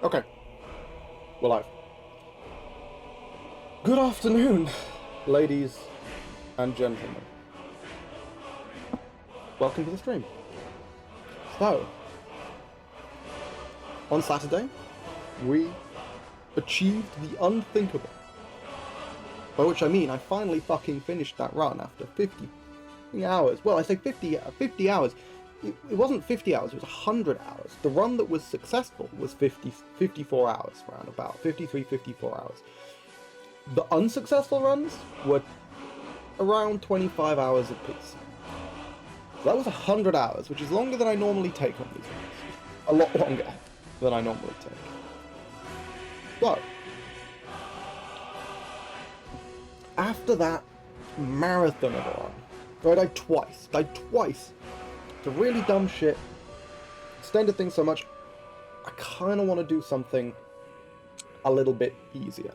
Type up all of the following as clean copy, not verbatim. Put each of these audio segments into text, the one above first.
Okay, we're live. Good afternoon, ladies and gentlemen. Welcome to the stream. So, on Saturday, we achieved the unthinkable. By which I mean, I finally fucking finished that run after 50 hours. Well, I say 50 hours. It wasn't 50 hours, it was 100 hours. The run that was successful was 54 hours, around about. 53, 54 hours. The unsuccessful runs were around 25 hours apiece. So that was 100 hours, which is longer than I normally take on these runs. A lot longer than I normally take. So, after that marathon of a run, I died twice. The really dumb shit, extended things so much, I kind of want to do something a little bit easier.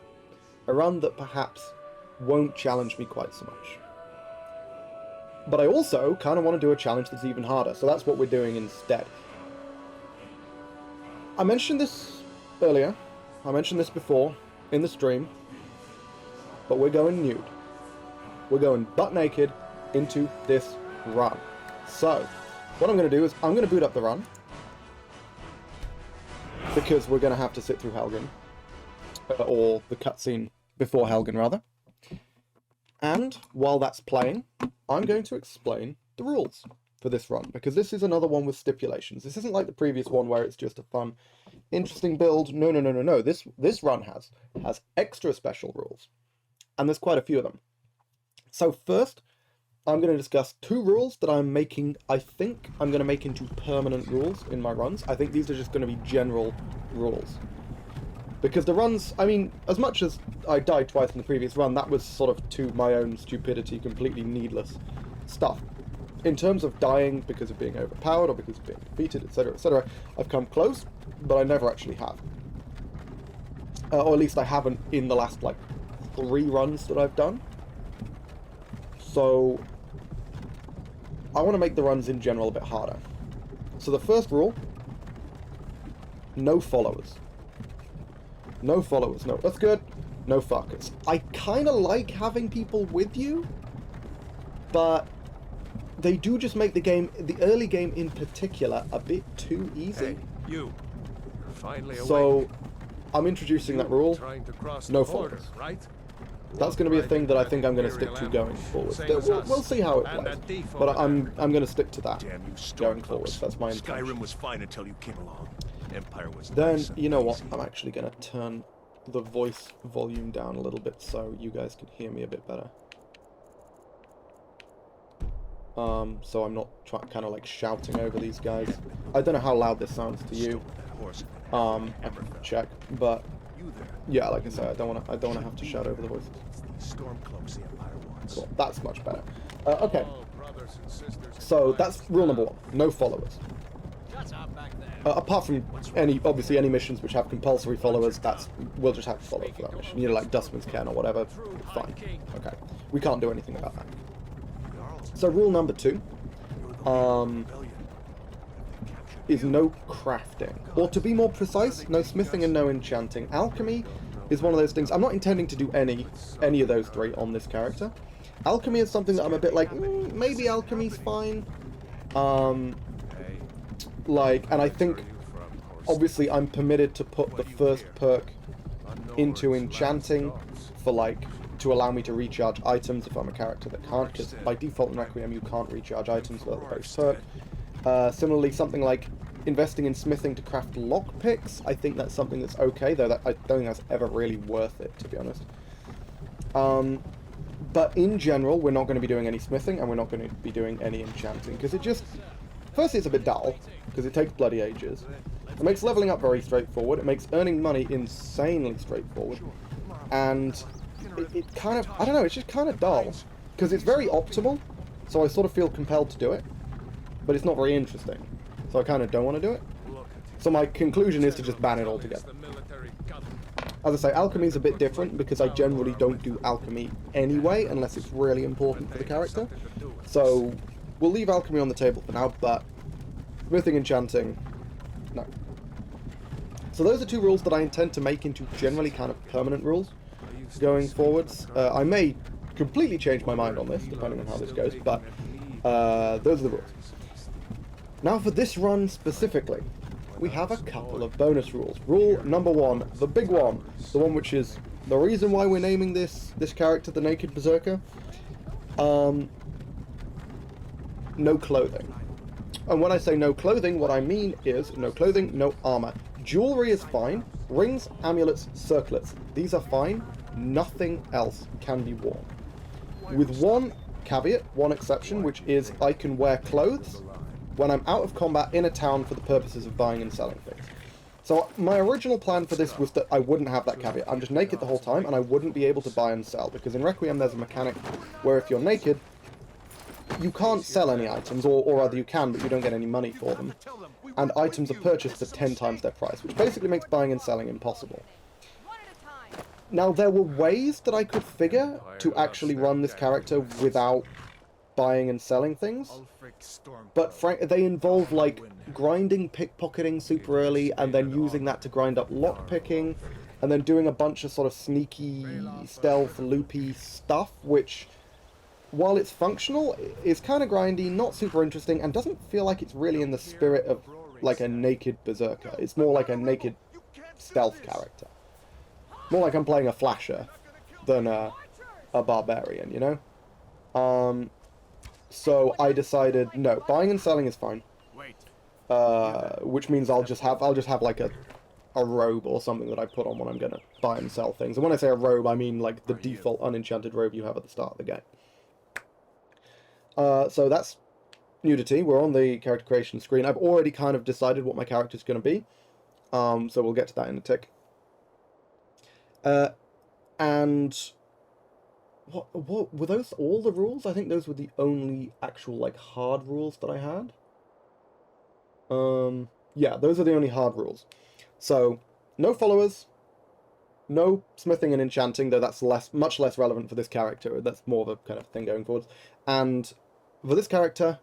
A run that perhaps won't challenge me quite so much. But I also kind of want to do a challenge that's even harder, so that's what we're doing instead. I mentioned this earlier, I mentioned this before in the stream, but we're going nude. We're going butt naked into this run. So, what I'm going to do is I'm going to boot up the run, because we're going to have to sit through Helgen, or the cutscene before Helgen rather. And while that's playing, I'm going to explain the rules for this run, because this is another one with stipulations. This isn't like the previous one where it's just a fun, interesting build. No. This run has extra special rules, and there's quite a few of them. So first, I'm going to discuss two rules that I think I'm going to make into permanent rules in my runs. I think these are just going to be general rules. Because the runs, I mean, as much as I died twice in the previous run, that was sort of to my own stupidity, completely needless stuff. In terms of dying because of being overpowered or because of being defeated, etc., I've come close, but I never actually have. Or at least I haven't in the last, like, 3 runs that I've done. So, I want to make the runs in general a bit harder. So the first rule, no followers. No followers, no, that's good. No fuckers. I kind of like having people with you, but they do just make the game, the early game in particular, a bit too easy. Hey, you're finally awake. So, I'm introducing that rule, Trying to cross no the border, followers. right? That's going to be a thing that I think I'm going to stick to going forward. We'll see how it plays, but I'm going to stick to that Damn you, going forward. That's my intention. Skyrim was fine until you came along. Empire was Then, nice and you know what, easy. I'm actually going to turn the voice volume down a little bit so you guys can hear me a bit better. So I'm not kind of like shouting over these guys. I don't know how loud this sounds to you. I can check, but yeah, like I said, I don't want to have to shout over the voices. Stormcloaks the Empire wants. Cool. That's much better. Okay. So that's rule number 1. No followers. Apart from obviously any missions which have compulsory followers, we'll just have to follow for that mission. You know, like Dustman's Cairn or whatever. Fine. Okay. We can't do anything about that. So rule number 2, is no crafting. Or to be more precise, no smithing and no enchanting. Alchemy is one of those things. I'm not intending to do any of those 3 on this character. Alchemy is something that I'm a bit like, maybe alchemy's fine. And I think, obviously, I'm permitted to put the first perk into enchanting for, like, to allow me to recharge items if I'm a character that can't, because by default in Requiem you can't recharge items without the base perk. Similarly, something like investing in smithing to craft lockpicks, I think that's something that's okay, though I don't think that's ever really worth it, to be honest. But in general, we're not going to be doing any smithing, and we're not going to be doing any enchanting, because it just... Firstly, it's a bit dull, because it takes bloody ages. It makes leveling up very straightforward, it makes earning money insanely straightforward, and it kind of... I don't know, it's just kind of dull, because it's very optimal, so I sort of feel compelled to do it, but it's not very interesting, so I kind of don't want to do it. So my conclusion is to just ban it altogether. As I say, alchemy is a bit different because I generally don't do alchemy anyway, unless it's really important for the character. So we'll leave alchemy on the table for now, but smithing, enchanting, no. So those are two rules that I intend to make into generally kind of permanent rules going forwards. I may completely change my mind on this, depending on how this goes, but those are the rules. Now for this run specifically, we have a couple of bonus rules. Rule number 1, the big one, the one which is the reason why we're naming this character the Naked Berserker. No clothing. And when I say no clothing, what I mean is no clothing, no armor. Jewelry is fine. Rings, amulets, circlets. These are fine. Nothing else can be worn. With one caveat, one exception, which is I can wear clothes when I'm out of combat in a town for the purposes of buying and selling things. So my original plan for this was that I wouldn't have that caveat. I'm just naked the whole time and I wouldn't be able to buy and sell, because in Requiem there's a mechanic where if you're naked, you can't sell any items, or rather you can, but you don't get any money for them. And items are purchased for 10 times their price, which basically makes buying and selling impossible. Now, there were ways that I could figure to actually run this character without buying and selling things, but they involve, like, grinding pickpocketing super early, and then using that to grind up lockpicking, and then doing a bunch of sort of sneaky, stealth, loopy stuff, which, while it's functional, is kind of grindy, not super interesting, and doesn't feel like it's really in the spirit of, like, a naked berserker. It's more like a naked stealth character. More like I'm playing a flasher than a barbarian, you know? So I decided, no, buying and selling is fine. Which means I'll just have like a robe or something that I put on when I'm gonna buy and sell things. And when I say a robe, I mean like the default unenchanted robe you have at the start of the game. So that's nudity. We're on the character creation screen. I've already kind of decided what my character's going to be. So we'll get to that in a tick. And what were those all the rules? I think those were the only actual like hard rules that I had. Yeah, those are the only hard rules. So no followers, no smithing and enchanting, though that's much less relevant for this character. That's more of a kind of thing going forwards. And for this character,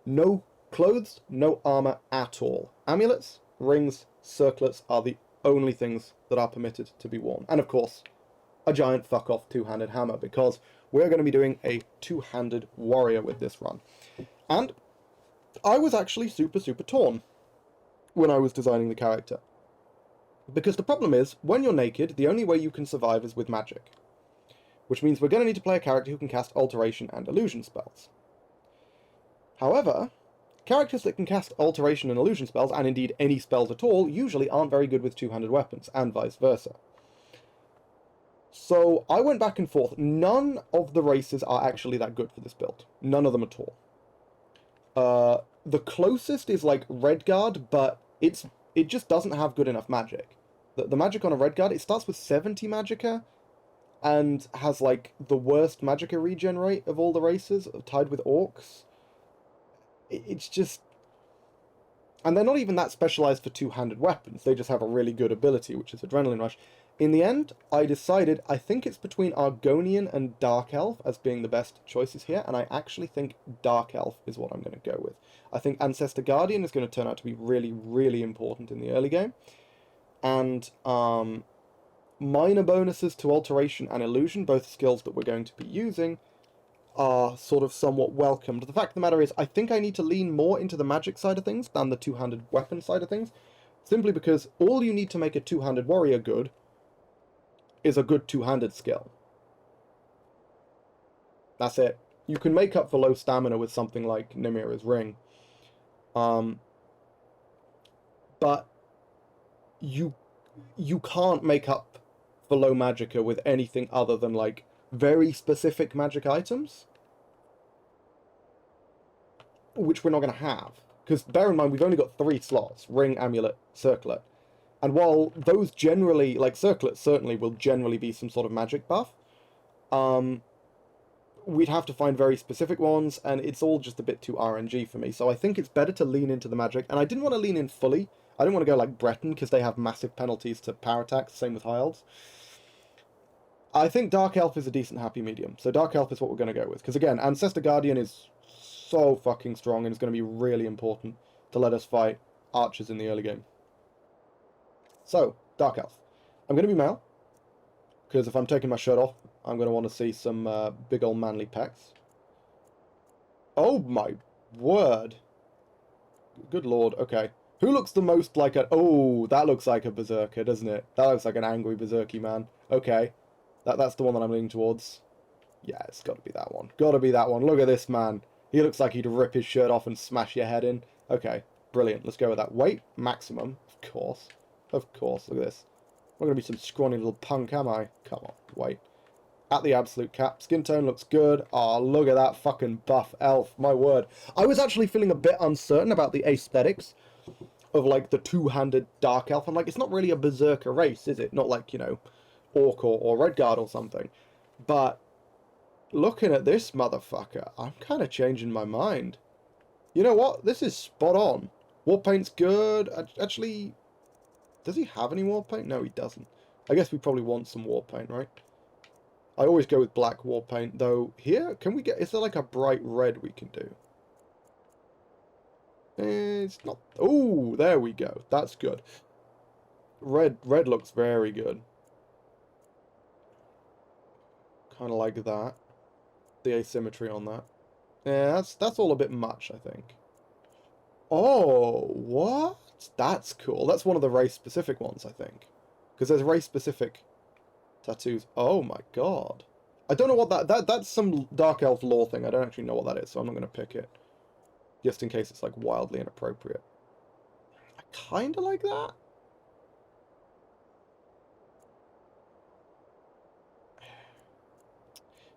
no clothes, no armor at all. Amulets, rings, circlets are the only things that are permitted to be worn. And of course, a giant fuck-off two-handed hammer, because we're going to be doing a two-handed warrior with this run. And I was actually super torn when I was designing the character. Because the problem is, when you're naked, the only way you can survive is with magic. Which means we're going to need to play a character who can cast alteration and illusion spells. However, characters that can cast alteration and illusion spells, and indeed any spells at all, usually aren't very good with two-handed weapons, and vice versa. So I went back and forth. None of the races are actually that good for this build. None of them at all. The closest is like Redguard, but it just doesn't have good enough magic. The magic on a Redguard, it starts with 70 magicka, and has like the worst magicka regen rate of all the races, tied with orcs. It's just... And they're not even that specialized for two-handed weapons, they just have a really good ability, which is Adrenaline Rush. In the end, I decided, I think it's between Argonian and Dark Elf as being the best choices here, and I actually think Dark Elf is what I'm going to go with. I think Ancestor Guardian is going to turn out to be really important in the early game, and minor bonuses to Alteration and Illusion, both skills that we're going to be using, are sort of somewhat welcomed. The fact of the matter is, I think I need to lean more into the magic side of things than the two-handed weapon side of things, simply because all you need to make a two-handed warrior good is a good two-handed skill. That's it. You can make up for low stamina with something like Nimira's Ring. But you can't make up for low magicka with anything other than like very specific magic items, which we're not going to have. Because bear in mind, we've only got 3 slots: ring, amulet, circlet. And while those generally, like circlets certainly will generally be some sort of magic buff, we'd have to find very specific ones, and it's all just a bit too RNG for me. So I think it's better to lean into the magic, and I didn't want to lean in fully. I didn't want to go like Breton, because they have massive penalties to power attacks, same with High Elves. I think Dark Elf is a decent happy medium, so Dark Elf is what we're going to go with. Because again, Ancestor Guardian is so fucking strong, and it's going to be really important to let us fight archers in the early game. So, Dark Elf. I'm going to be male, because if I'm taking my shirt off, I'm going to want to see some big old manly pecs. Oh my word. Good lord, okay. Who looks the most like a... Oh, that looks like a berserker, doesn't it? That looks like an angry berserky man. Okay. That's the one that I'm leaning towards. Yeah, it's got to be that one. Got to be that one. Look at this man. He looks like he'd rip his shirt off and smash your head in. Okay, brilliant. Let's go with that. Weight, maximum. Of course. Of course. Look at this. I'm going to be some scrawny little punk, am I? Come on, wait. At the absolute cap. Skin tone looks good. Oh, look at that fucking buff elf. My word. I was actually feeling a bit uncertain about the aesthetics of, like, the two-handed Dark Elf. I'm like, it's not really a berserker race, is it? Not like, you know, Orc or Redguard or something. But looking at this motherfucker, I'm kind of changing my mind. You know what? This is spot on. War paint's good. Actually, does he have any war paint? No, he doesn't. I guess we probably want some war paint, right? I always go with black war paint, though. Here, can we get... Is there like a bright red we can do? It's not... Oh, there we go. That's good. Red looks very good. Kind of like that. The asymmetry on that. Yeah, that's all a bit much, I think. Oh, what? That's cool. That's one of the race-specific ones, I think. Because there's race-specific tattoos. Oh my god. I don't know what that's some Dark Elf lore thing. I don't actually know what that is, so I'm not going to pick it. Just in case it's, like, wildly inappropriate. I kind of like that.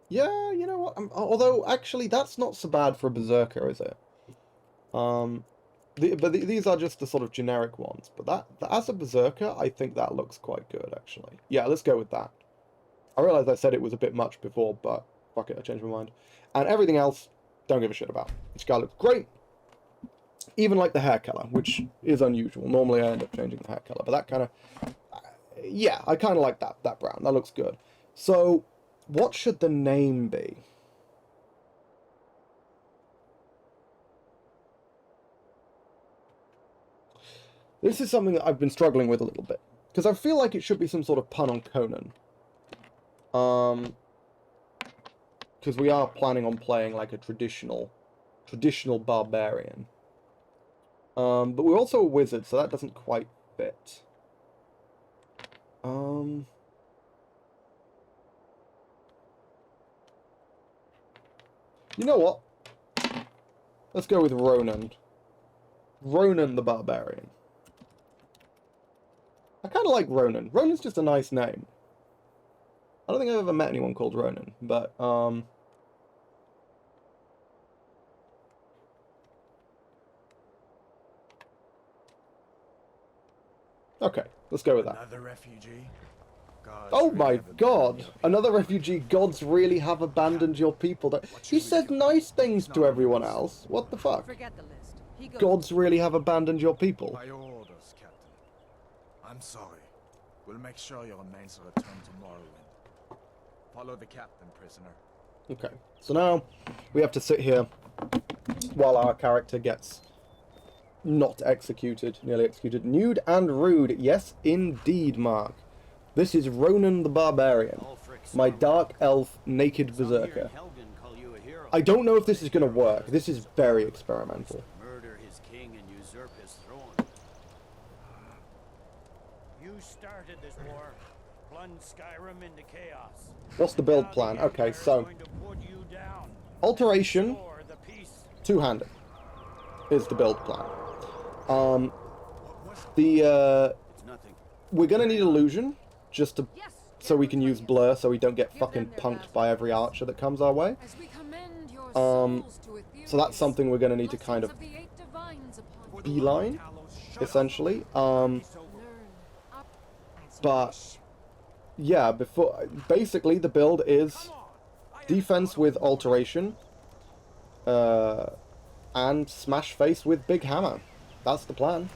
Yeah, you know what? Although, actually, that's not so bad for a berserker, is it? These are just the sort of generic ones. But that as a berserker, I think that looks quite good, actually. Yeah, let's go with that. I realised I said it was a bit much before, but fuck it, I changed my mind. And everything else, don't give a shit about. This guy looks great. Even like the hair colour, which is unusual. Normally I end up changing the hair colour, but that kind of... yeah, I kind of like that brown. That looks good. So, what should the name be? This is something that I've been struggling with a little bit. Because I feel like it should be some sort of pun on Conan. Because we are planning on playing like a traditional barbarian. But we're also a wizard, so that doesn't quite fit. You know what? Let's go with Ronan. Ronan the Barbarian. I kind of like Ronan. Ronan's just a nice name. I don't think I've ever met anyone called Ronan, but, okay, let's go with that. Another refugee? Oh my god! Another refugee. Gods really have abandoned your people. He said nice things to everyone else. What the fuck? Forget the list. He goes. Gods really have abandoned your people. By your orders, Captain. I'm sorry. We'll make sure your remains are returned to Morrowind. Follow the captain, prisoner. Okay, so now we have to sit here while our character gets not executed, nearly executed. Nude and rude. Yes, indeed, Mark. This is Ronan the Barbarian, my dark elf naked berserker. I don't know if this is going to work. This is very experimental. Murder his king and usurp his throne. You started this war, plunged Skyrim into chaos. What's the build plan? Okay, so alteration, two-handed is the build plan. We're going to need illusion. Just to, so we can use blur, so we don't get fucking punked by every archer that comes our way. So that's something we're going to need to kind of beeline, essentially. But yeah, basically the build is defense with alteration, and smash face with big hammer. That's the plan.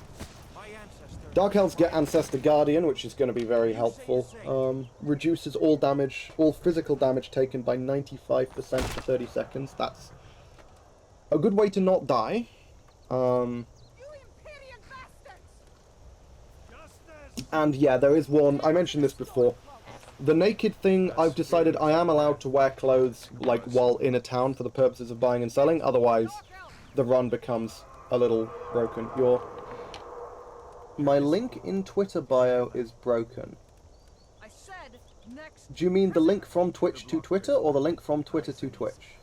Dark Elves get Ancestor Guardian, which is going to be very helpful. Reduces all damage, all physical damage taken by 95% for 30 seconds. That's a good way to not die. And yeah, there is one, I mentioned this before. The naked thing, I've decided I am allowed to wear clothes, like, while in a town for the purposes of buying and selling, otherwise the run becomes a little broken. My link in Twitter bio is broken. I said next. Do you mean the link from Twitch to Twitter, or the link from Twitter to Twitch?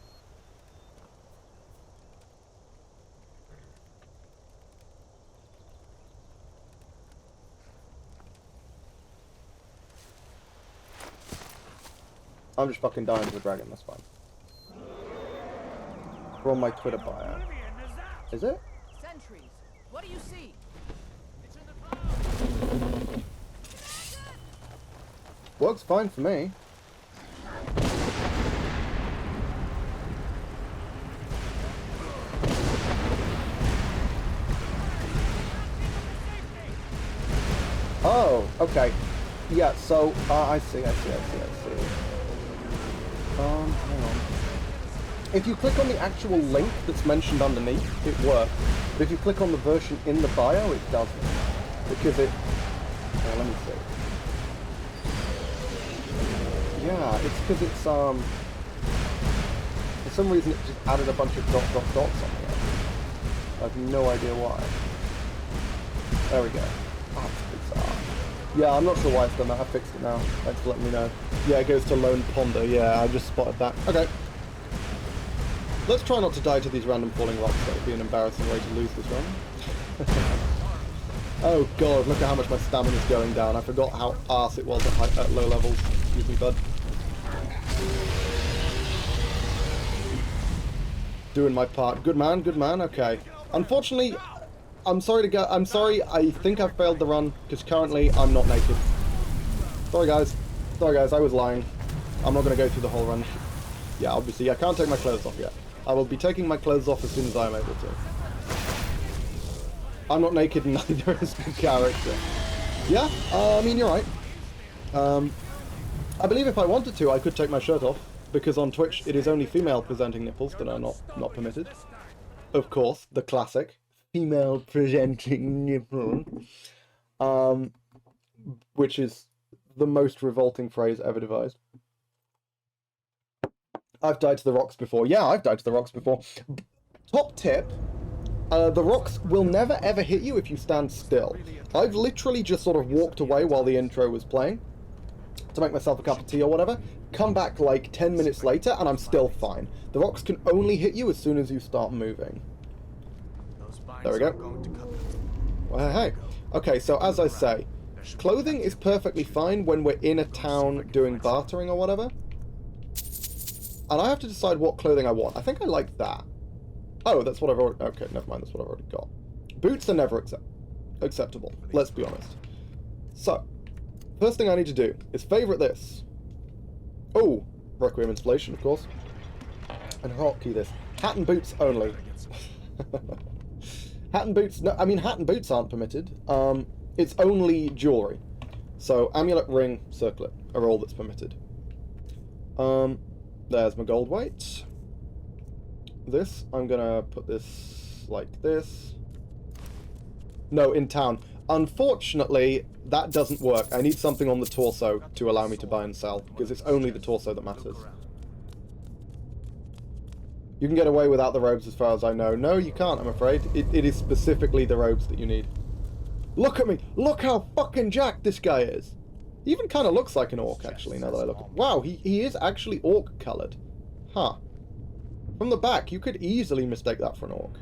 I'm just fucking dying to the dragon, that's fine. From my Twitter bio. Is it? Sentries. What do you see? Works fine for me. Oh, okay. Yeah, so, I see. Hang on. If you click on the actual link that's mentioned underneath, it works. But if you click on the version in the bio, it doesn't. Because it... Oh, let me see. Yeah, it's because it's, for some reason it just added a bunch of dots on the end. I have no idea why. There we go. Oh, that's bizarre. Yeah, I'm not sure why it's done that. I fixed it now. Thanks for letting me know. Yeah, it goes to Lone Ponder. Yeah, I just spotted that. Okay. Let's try not to die to these random falling rocks. That would be an embarrassing way to lose this run. Oh god, look at how much my stamina's going down. I forgot how arse it was at low levels. Excuse me, bud. Doing my part. Good man, okay. Unfortunately, I'm sorry, I think I've failed the run, because currently I'm not naked. Sorry guys, I was lying. I'm not going to go through the whole run. Yeah, obviously, I can't take my clothes off yet. I will be taking my clothes off as soon as I'm able to. I'm not naked and neither is the character. Yeah, I mean, you're right. I believe if I wanted to, I could take my shirt off, because on Twitch it is only female presenting nipples that are not permitted. Of course, the classic female presenting nipple. Which is the most revolting phrase ever devised. I've died to the rocks before. Yeah, I've died to the rocks before. Top tip. The rocks will never ever hit you if you stand still. I've literally just sort of walked away while the intro was playing to make myself a cup of tea or whatever. Come back like 10 minutes later and I'm still fine. The rocks can only hit you as soon as you start moving. There we go. Well, hey. Okay, so as I say, clothing is perfectly fine when we're in a town doing bartering or whatever. And I have to decide what clothing I want. I think I like that. Oh, that's what I've already... Okay, never mind, that's what I've already got. Boots are never acceptable, let's be honest. So, first thing I need to do is favourite this. Oh, Requiem installation, of course. And hotkey this. Hat and boots only. Hat and boots... No, I mean, hat and boots aren't permitted. It's only jewellery. So, amulet, ring, circlet are all that's permitted. There's my gold weight. This, I'm gonna put this like this. No, in town. Unfortunately, that doesn't work. I need something on the torso to allow me to buy and sell, because it's only the torso that matters. You can get away without the robes as far as I know. No, you can't, I'm afraid. It is specifically the robes that you need. Look at me! Look how fucking jacked this guy is! He even kind of looks like an orc, actually, now that I look at him. Wow, he is actually orc-coloured. Huh. From the back, you could easily mistake that for an orc.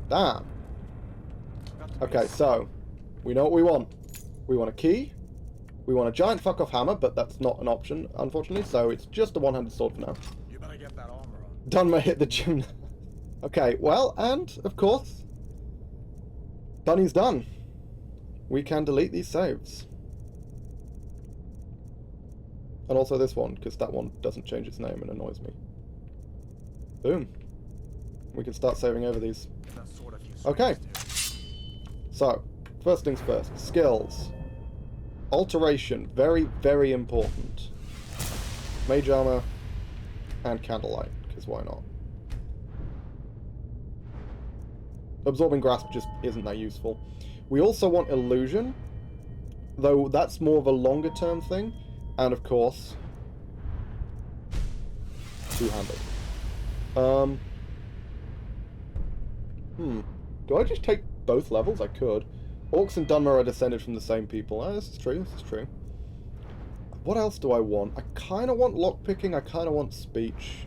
Damn. Okay, so, we know what we want. We want a key. We want a giant fuck-off hammer, but that's not an option, unfortunately, so it's just a one-handed sword for now. You better get that armor on. Done my hit the gym. Okay, well, and, of course, Bunny's done. We can delete these saves. And also this one, because that one doesn't change its name and annoys me. Boom. We can start saving over these. Okay. So, first things first. Skills. Alteration. Very, very important. Mage armor and candlelight, because why not? Absorbing grasp just isn't that useful. We also want illusion. though that's more of a longer term thing. And of course, two-handed. Do I just take both levels? I could. Orcs and Dunmer are descended from the same people. Oh, this is true, this is true. What else do I want? I kind of want lockpicking, I kind of want speech.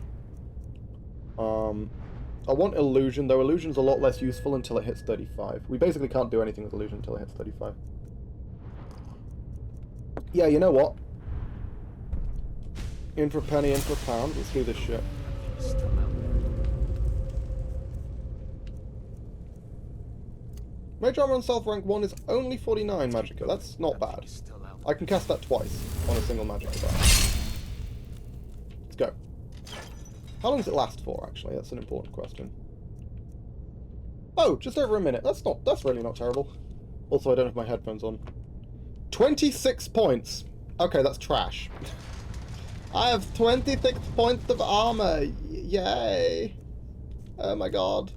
I want illusion, though illusion's a lot less useful until it hits 35. We basically can't do anything with illusion until it hits 35. Yeah, you know what? In for a penny, in for a pound. Let's do this shit. Mage Armor on Stealth rank 1 is only 49 Magicka. That's not bad. I can cast that twice on a single Magicka bar. Let's go. How long does it last for, actually? That's an important question. Oh, just over a minute. That's really not terrible. Also, I don't have my headphones on. 26 points. Okay, that's trash. I have 26 points of armor. Yay. Oh my god.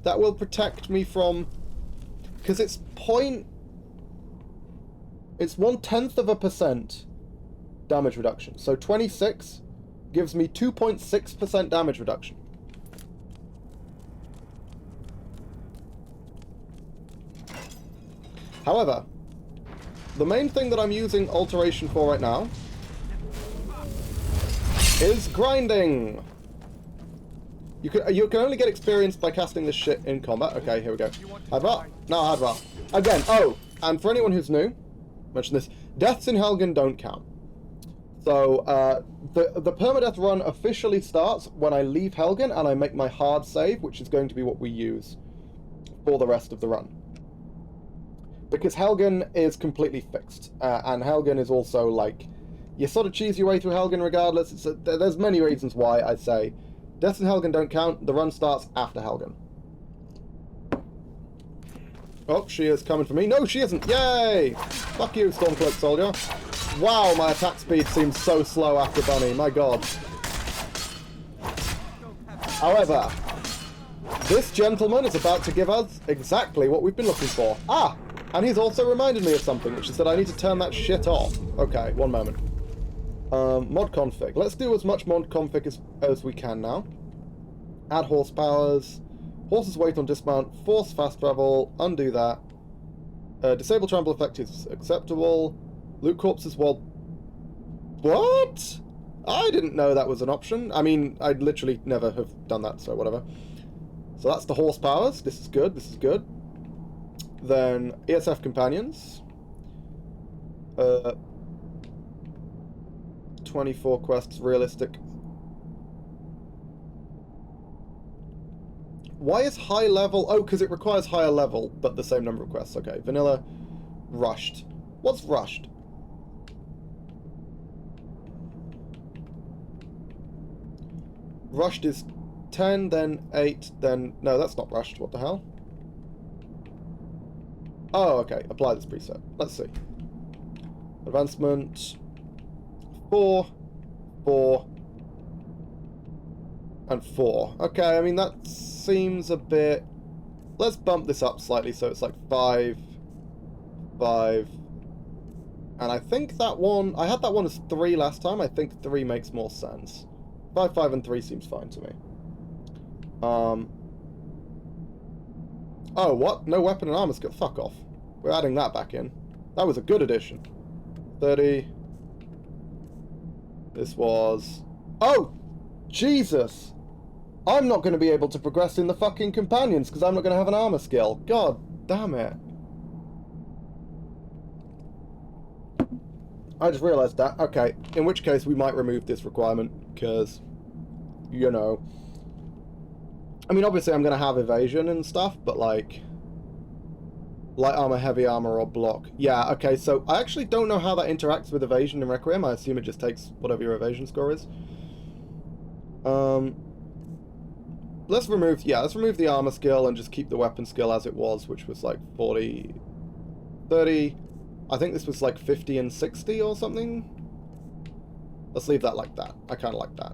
That will protect me from... Because it's 0.1% damage reduction. So 26 gives me 2.6% damage reduction. However, the main thing that I'm using Alteration for right now is grinding. You can only get experience by casting this shit in combat. Okay, here we go. Hadra? No, Hadra. Again, oh, and for anyone who's new, mention this, deaths in Helgen don't count. So, the permadeath run officially starts when I leave Helgen and I make my hard save, which is going to be what we use for the rest of the run. Because Helgen is completely fixed, and Helgen is also, like, you sort of cheese your way through Helgen regardless. There's many reasons why I say deaths in Helgen don't count. The run starts after Helgen. Oh, she is coming for me. No, she isn't. Yay! Fuck you, Stormcloak Soldier. Wow, my attack speed seems so slow after Bunny. My god. However, this gentleman is about to give us exactly what we've been looking for. Ah! And he's also reminded me of something, which is that I need to turn that shit off. Okay, one moment. Mod config. Let's do as much mod config as we can now. Add horse powers. Horse's weight on dismount. Force fast travel. Undo that. Disable trample effect is acceptable. Loot corpses while... What? I didn't know that was an option. I mean, I'd literally never have done that, so whatever. So that's the horse powers. This is good, this is good. Then ESF companions. 24 quests, realistic. Why is high level? Oh, because it requires higher level, but the same number of quests. Okay, vanilla, rushed. What's rushed? Rushed is 10, then 8, then... No, that's not rushed. What the hell? Oh, okay. Apply this preset. Let's see. Advancement. 4, 4, and 4. Okay, I mean, that seems a bit... Let's bump this up slightly so it's like 5, 5, and I think that one... I had that one as 3 last time. I think 3 makes more sense. 5, 5, and 3 seems fine to me. Oh, what? No weapon and armor skill. Fuck off. We're adding that back in. That was a good addition. 30. This was... Oh! Jesus! I'm not going to be able to progress in the fucking companions because I'm not going to have an armor skill. God damn it. I just realised that. Okay, in which case we might remove this requirement because, you know... I mean, obviously I'm going to have evasion and stuff, but like... Light armor, heavy armor, or block. Yeah, okay, so I actually don't know how that interacts with evasion in Requiem. I assume it just takes whatever your evasion score is. Let's remove the armor skill and just keep the weapon skill as it was, which was like 40, 30. I think this was like 50 and 60 or something. Let's leave that like that. I kind of like that.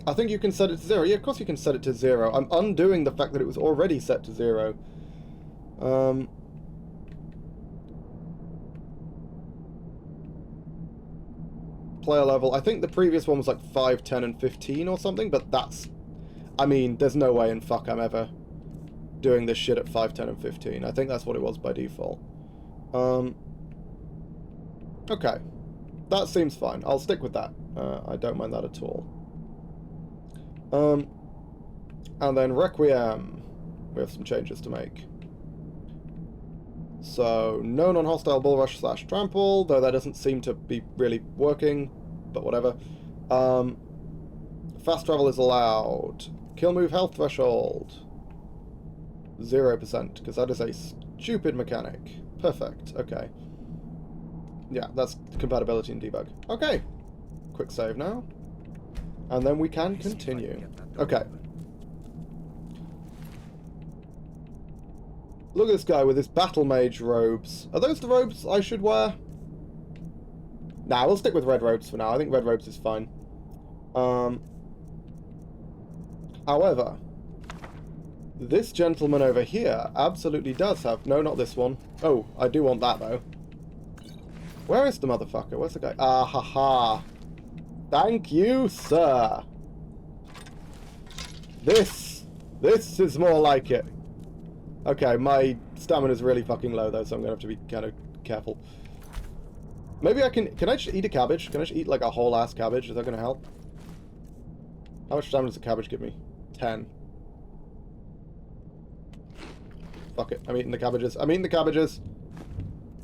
I think you can set it to 0. Yeah, of course you can set it to 0. I'm undoing the fact that it was already set to 0. player level. I think the previous one was like 5, 10, and 15 or something, but that's... I mean, there's no way in fuck I'm ever doing this shit at 5, 10, and 15. I think that's what it was by default. Okay. That seems fine. I'll stick with that. I don't mind that at all. And then Requiem. We have some changes to make. So, no non-hostile bull rush / trample, though that doesn't seem to be really working, but whatever. Fast travel is allowed. Kill move health threshold. 0%, because that is a stupid mechanic. Perfect, okay. Yeah, that's compatibility and debug. Okay. Quick save now. And then we can continue. Okay. Look at this guy with his battle mage robes. Are those the robes I should wear? Nah, we'll stick with red robes for now. I think red robes is fine. However, this gentleman over here absolutely does have... No, not this one. Oh, I do want that, though. Where is the motherfucker? Where's the guy? Ah, ha, ha. Thank you, sir. This is more like it. Okay, my stamina's really fucking low, though, so I'm going to have to be kind of careful. Maybe I can... Can I just eat a cabbage? Can I just eat, like, a whole-ass cabbage? Is that going to help? How much stamina does a cabbage give me? 10. Fuck it. I'm eating the cabbages. I'm eating the cabbages.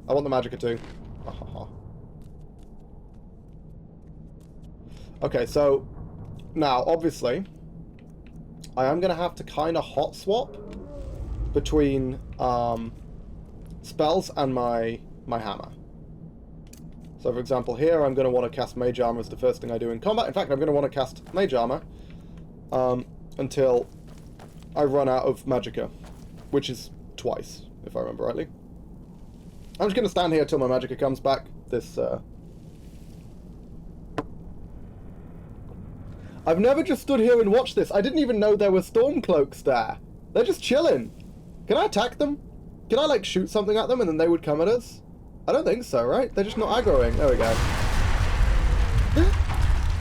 I want the magicka, too. Ha, ha, ha. Okay, so... Now, obviously... I am going to have to kind of hot swap between spells and my hammer. So for example here I'm going to want to cast Mage Armor as the first thing I do in combat. In fact I'm going to want to cast Mage Armor until I run out of Magicka, which is twice if I remember rightly. I'm just going to stand here till my Magicka comes back. I've never just stood here and watched this. I didn't even know there were Stormcloaks there. They're just chilling. Can I attack them? Can I, like, shoot something at them and then they would come at us? I don't think so, right? They're just not aggroing. There we go.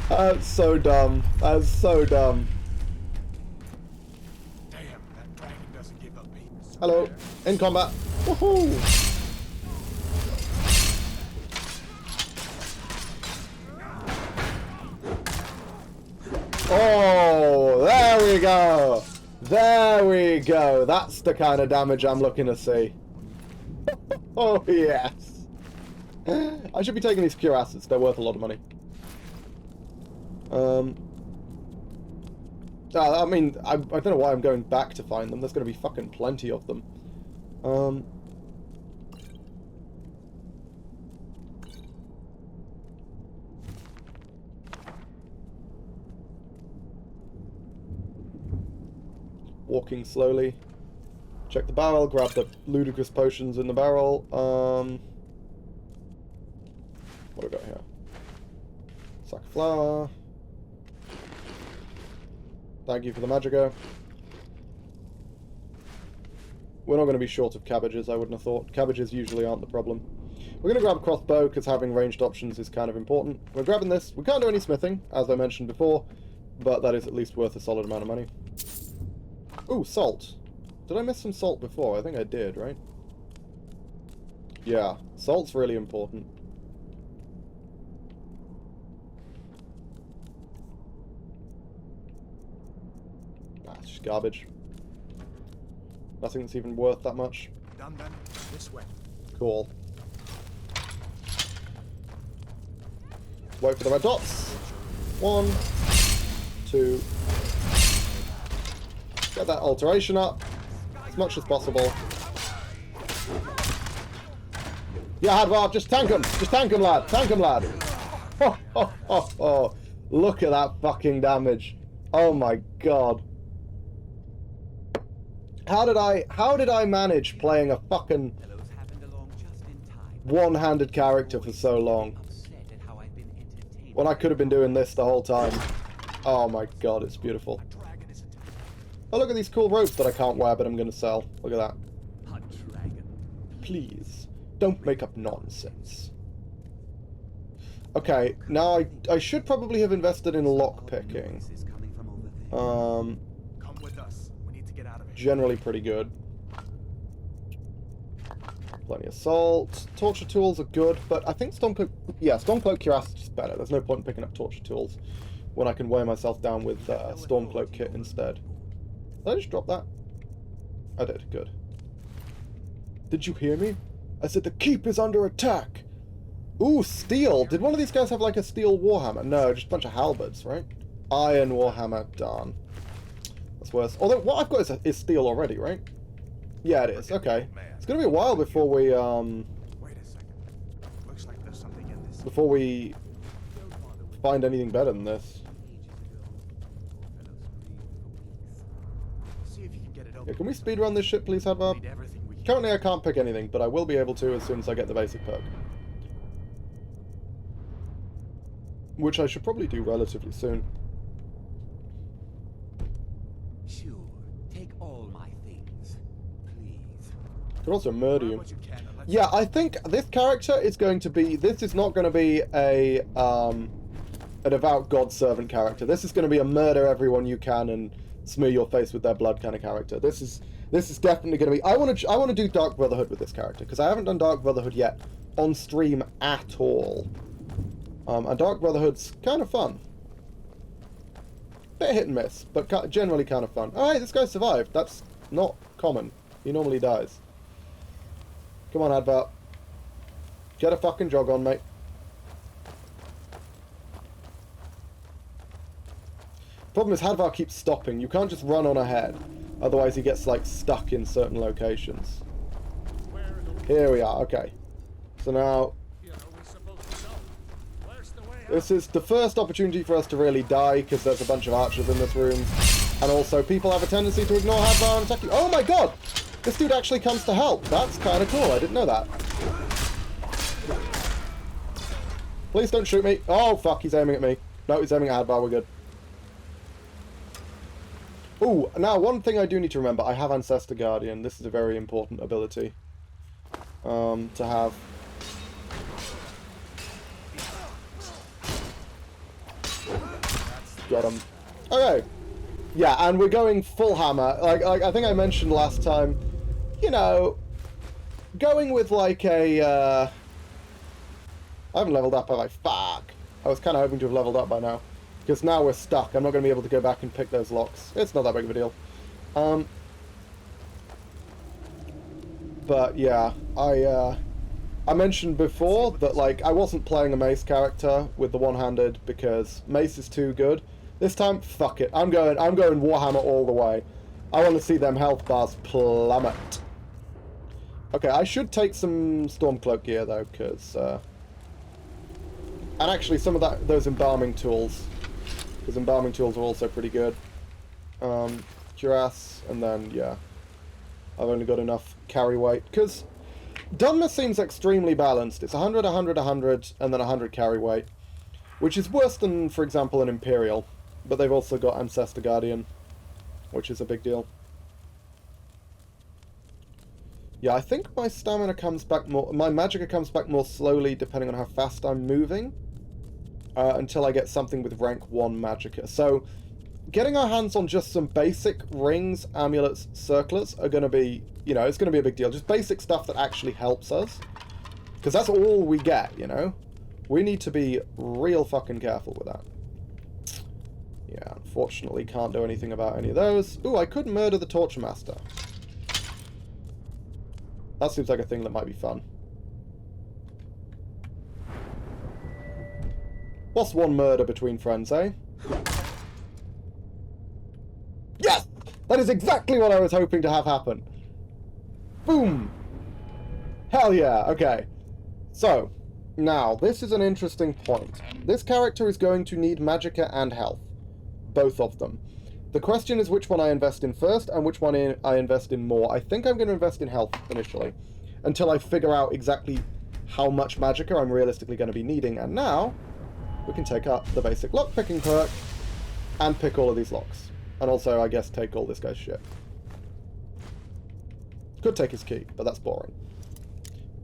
That's so dumb. That's so dumb. Damn, that dragon doesn't give up me. Hello. In combat. Woohoo! Oh, there we go. There we go. That's the kind of damage I'm looking to see. Oh, yes. I should be taking these cure assets. They're worth a lot of money. I mean, I don't know why I'm going back to find them. There's going to be fucking plenty of them. Walking slowly. Check the barrel, grab the ludicrous potions in the barrel. What do I got here? Sack of flour. Thank you for the magicka. We're not going to be short of cabbages, I wouldn't have thought. Cabbages usually aren't the problem. We're going to grab a crossbow, because having ranged options is kind of important. We're grabbing this. We can't do any smithing, as I mentioned before, but that is at least worth a solid amount of money. Ooh, salt. Did I miss some salt before? I think I did, right? Yeah, salt's really important. Ah, it's just garbage. Nothing that's even worth that much. Done then. This way. Cool. Wait for the red dots. 1, 2. Get that alteration up as much as possible. Yeah, Hadvar, just tank him. Just tank him, lad. Tank him, lad. Oh, oh, oh, oh. Look at that fucking damage. Oh my god. How did I manage playing a fucking one-handed character for so long when I could have been doing this the whole time? Oh my god, it's beautiful. Oh, look at these cool ropes that I can't wear, but I'm going to sell. Look at that. Please, don't make up nonsense. Okay, now I should probably have invested in lockpicking. Come with us. We need to get out of here. Generally pretty good. Plenty of salt. Torture tools are good, but I think Stormcloak... Yeah, Stormcloak Cuirass is just better. There's no point in picking up torture tools when I can weigh myself down with Stormcloak kit instead. Did I just drop that? I did. Good. Did you hear me? I said the keep is under attack! Ooh, steel! Did one of these guys have like a steel warhammer? No, just a bunch of halberds, right? Iron warhammer, darn. That's worse. Although, what I've got is steel already, right? Yeah, it is. Okay. It's gonna be a while before we, Wait a second. Looks like there's something in this. before we find anything better than this. See if you can get it Yeah, open. can we speedrun this shit, please, Hadvar? Need everything we can. Currently, I can't pick anything, but I will be able to as soon as I get the basic perk. Which I should probably do relatively soon. Sure, take all my things, please. Could also murder Grab you. what you can and let's Yeah, I think this character is going to be... This is not going to be a devout god servant character. This is going to be a murder everyone you can and smear your face with their blood kind of character. This is definitely going to be... I want to do Dark Brotherhood with this character, because I haven't done Dark Brotherhood yet on stream at all. And Dark Brotherhood's kind of fun. Bit hit and miss, but generally kind of fun. Oh, hey, this guy survived. That's not common. He normally dies. Come on, Advart. Get a fucking jog on, mate. Problem is, Hadvar keeps stopping. You can't just run on ahead. Otherwise, he gets, like, stuck in certain locations. Here we are. Okay. So now... This is the first opportunity for us to really die, because there's a bunch of archers in this room. And also, people have a tendency to ignore Hadvar and attack you. Oh my god! This dude actually comes to help. That's kind of cool. I didn't know that. Please don't shoot me. Oh, fuck. He's aiming at me. No, he's aiming at Hadvar. We're good. Ooh, now, one thing I do need to remember. I have Ancestor Guardian. This is a very important ability to have. Got him. Okay. Yeah, and we're going full hammer. Like I think I mentioned last time, you know, going with like a... I haven't leveled up, have I? Fuck. I was kind of hoping to have leveled up by now. Because now we're stuck. I'm not going to be able to go back and pick those locks. It's not that big of a deal. But yeah, I mentioned before that like I wasn't playing a mace character with the one-handed because mace is too good. This time, fuck it. I'm going Warhammer all the way. I want to see them health bars plummet. Okay, I should take some Stormcloak gear though, because and actually some of those embalming tools. Because embalming tools are also pretty good. Cuirass, and then yeah. I've only got enough carry weight. Because Dunmer seems extremely balanced. It's 100, 100, 100, and then 100 carry weight. Which is worse than, for example, an Imperial. But they've also got Ancestor Guardian, which is a big deal. Yeah, I think my stamina comes back more... My magicka comes back more slowly depending on how fast I'm moving. Until I get something with rank 1 magicka. So, getting our hands on just some basic rings, amulets, circlets are going to be... You know, it's going to be a big deal. Just basic stuff that actually helps us. Because that's all we get, you know? We need to be real fucking careful with that. Yeah, unfortunately can't do anything about any of those. Ooh, I could murder the Torture Master. That seems like a thing that might be fun. What's one murder between friends, eh? Yes! That is exactly what I was hoping to have happen. Boom! Hell yeah, okay. So, now, this is an interesting point. This character is going to need magicka and health. Both of them. The question is which one I invest in first and which one I invest in more. I think I'm going to invest in health initially. Until I figure out exactly how much magicka I'm realistically going to be needing. And now, we can take up the basic lockpicking perk and pick all of these locks. And also, I guess, take all this guy's shit. Could take his key, but that's boring.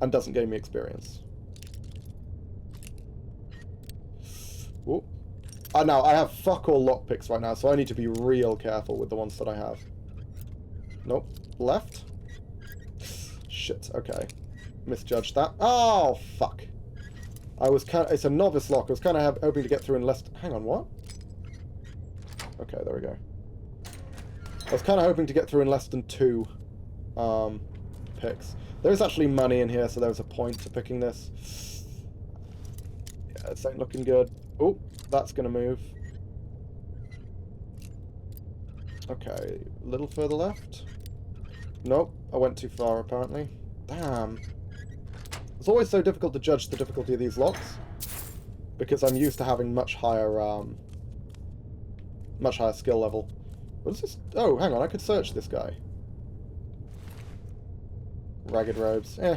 And doesn't gain me experience. Now, I have fuck all lockpicks right now, so I need to be real careful with the ones that I have. Nope. Left? Shit, okay. Misjudged that. Oh, fuck. I was kind of... It's a novice lock. I was kind of hoping to get through in less... Hang on, what? Okay, there we go. I was kind of hoping to get through in less than 2 picks. There is actually money in here, so there was a point to picking this. Yeah, this ain't looking good. Oh, that's going to move. Okay, a little further left. Nope, I went too far, apparently. Damn. It's always so difficult to judge the difficulty of these locks, because I'm used to having much higher skill level. What is this? Oh, hang on, I could search this guy. Ragged robes. Eh.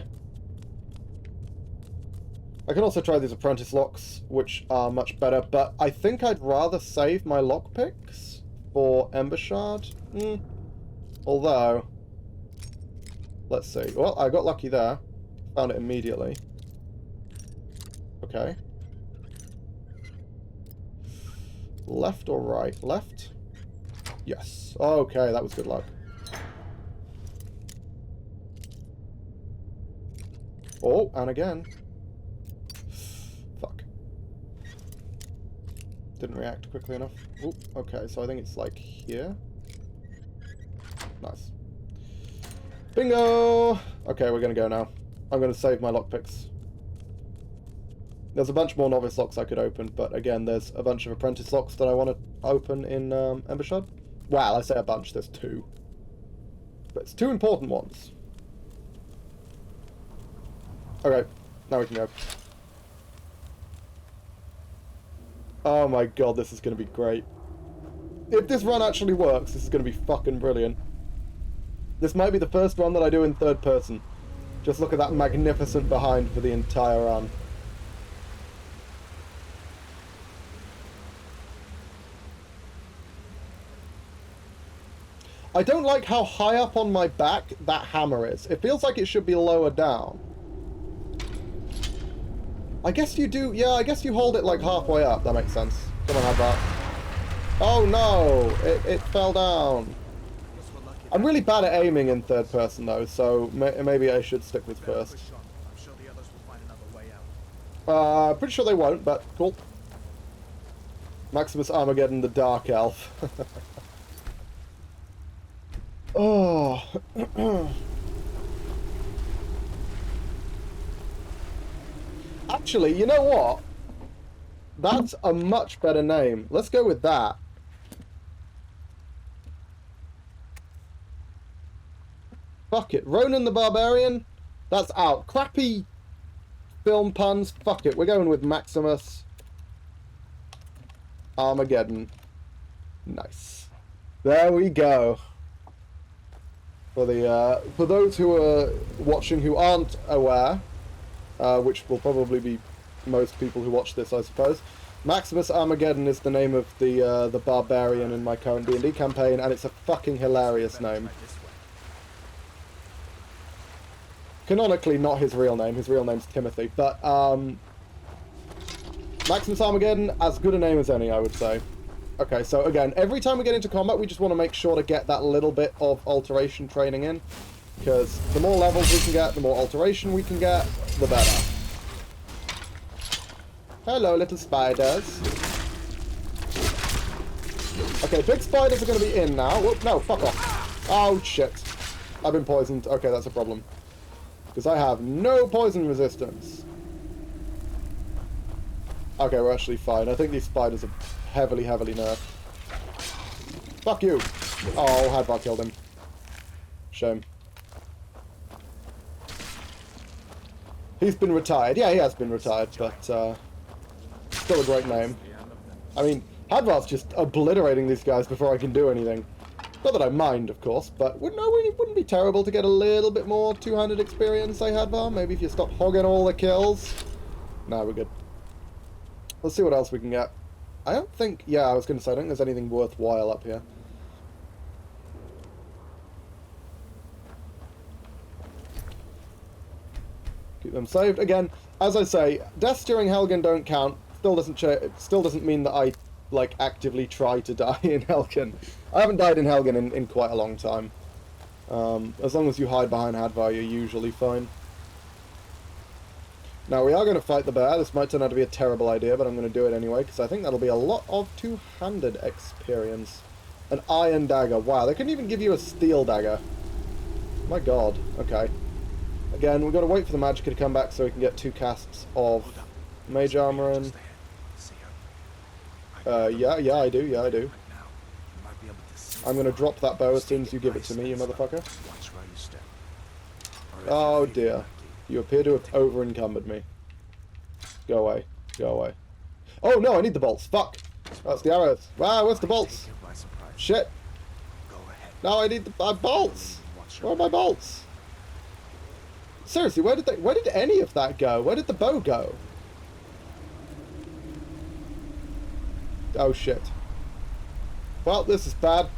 I can also try these apprentice locks, which are much better, but I think I'd rather save my lockpicks for Ember Shard. Although, let's see. Well, I got lucky there. Found it immediately. Okay. Left or right? Left? Yes. Okay, that was good luck. Oh, and again. Fuck. Didn't react quickly enough. Oh, okay, so I think it's like here. Nice. Bingo! Okay, we're gonna go now. I'm gonna save my lockpicks. There's a bunch more novice locks I could open, but again, there's a bunch of apprentice locks that I want to open in Ember Shard. Well, I say a bunch, there's 2. But it's 2 important ones. Okay, now we can go. Oh my god, this is going to be great. If this run actually works, this is going to be fucking brilliant. This might be the first run that I do in third person. Just look at that magnificent behind for the entire run. I don't like how high up on my back that hammer is. It feels like it should be lower down. I guess you do... Yeah, I guess you hold it like halfway up. That makes sense. Come on, have that. Oh no! It fell down. I'm really bad at aiming in third person though, so maybe I should stick with first. I'm sure the others will find another way out. Pretty sure they won't, but cool. Maximus Armageddon, the Dark Elf. Oh. Actually, you know what? That's a much better name. Let's go with that. Fuck it. Ronan the Barbarian? That's out. Crappy film puns. Fuck it. We're going with Maximus Armageddon. There we go. For those who are watching who aren't aware, which will probably be most people who watch this, I suppose, Maximus Armageddon is the name of the barbarian in my current D&D campaign, and it's a fucking hilarious name. Canonically, not his real name. His real name's Timothy, but Maximus Armageddon, as good a name as any, I would say. Okay, so again, every time we get into combat, we just want to make sure to get that little bit of alteration training in, because the more levels we can get, the more alteration we can get, the better. Hello, little spiders. Okay, big spiders are going to be in now. Whoop, no, fuck off. Oh, shit. I've been poisoned. Okay, that's a problem. Because I have no poison resistance. Okay, we're actually fine. I think these spiders are heavily nerfed. Fuck you! Oh, Hadvar killed him. Shame. He's been retired. Yeah, he has been retired, but still a great name. I mean, Hadvar's just obliterating these guys before I can do anything. Not that I mind, of course, but it wouldn't be terrible to get a little bit more two-handed experience, say, Hadvar. Maybe if you stop hogging all the kills. No, we're good. Let's see what else we can get. I don't think... Yeah, I was going to say, I don't think there's anything worthwhile up here. Keep them saved. Again, as I say, deaths during Helgen don't count. Still doesn't mean that I like, actively try to die in Helgen. I haven't died in Helgen in quite a long time. As long as you hide behind Hadvar, you're usually fine. Now, we are going to fight the bear. This might turn out to be a terrible idea, but I'm going to do it anyway, because I think that'll be a lot of two-handed experience. An iron dagger. Wow, they couldn't even give you a steel dagger. My god. Okay. Again, we've got to wait for the Magicka to come back so we can get 2 casts of Mage Armor and... yeah, I do. I'm going to drop that bow as soon as you give it to me, you motherfucker. Oh dear. You appear to have over-encumbered me. Go away. Go away. Oh no, I need the bolts. Fuck. That's the arrows. Wow, where's the bolts? Shit. No, I need the bolts. Where are my bolts? Seriously, where did any of that go? Where did the bow go? Oh shit. Well, this is bad.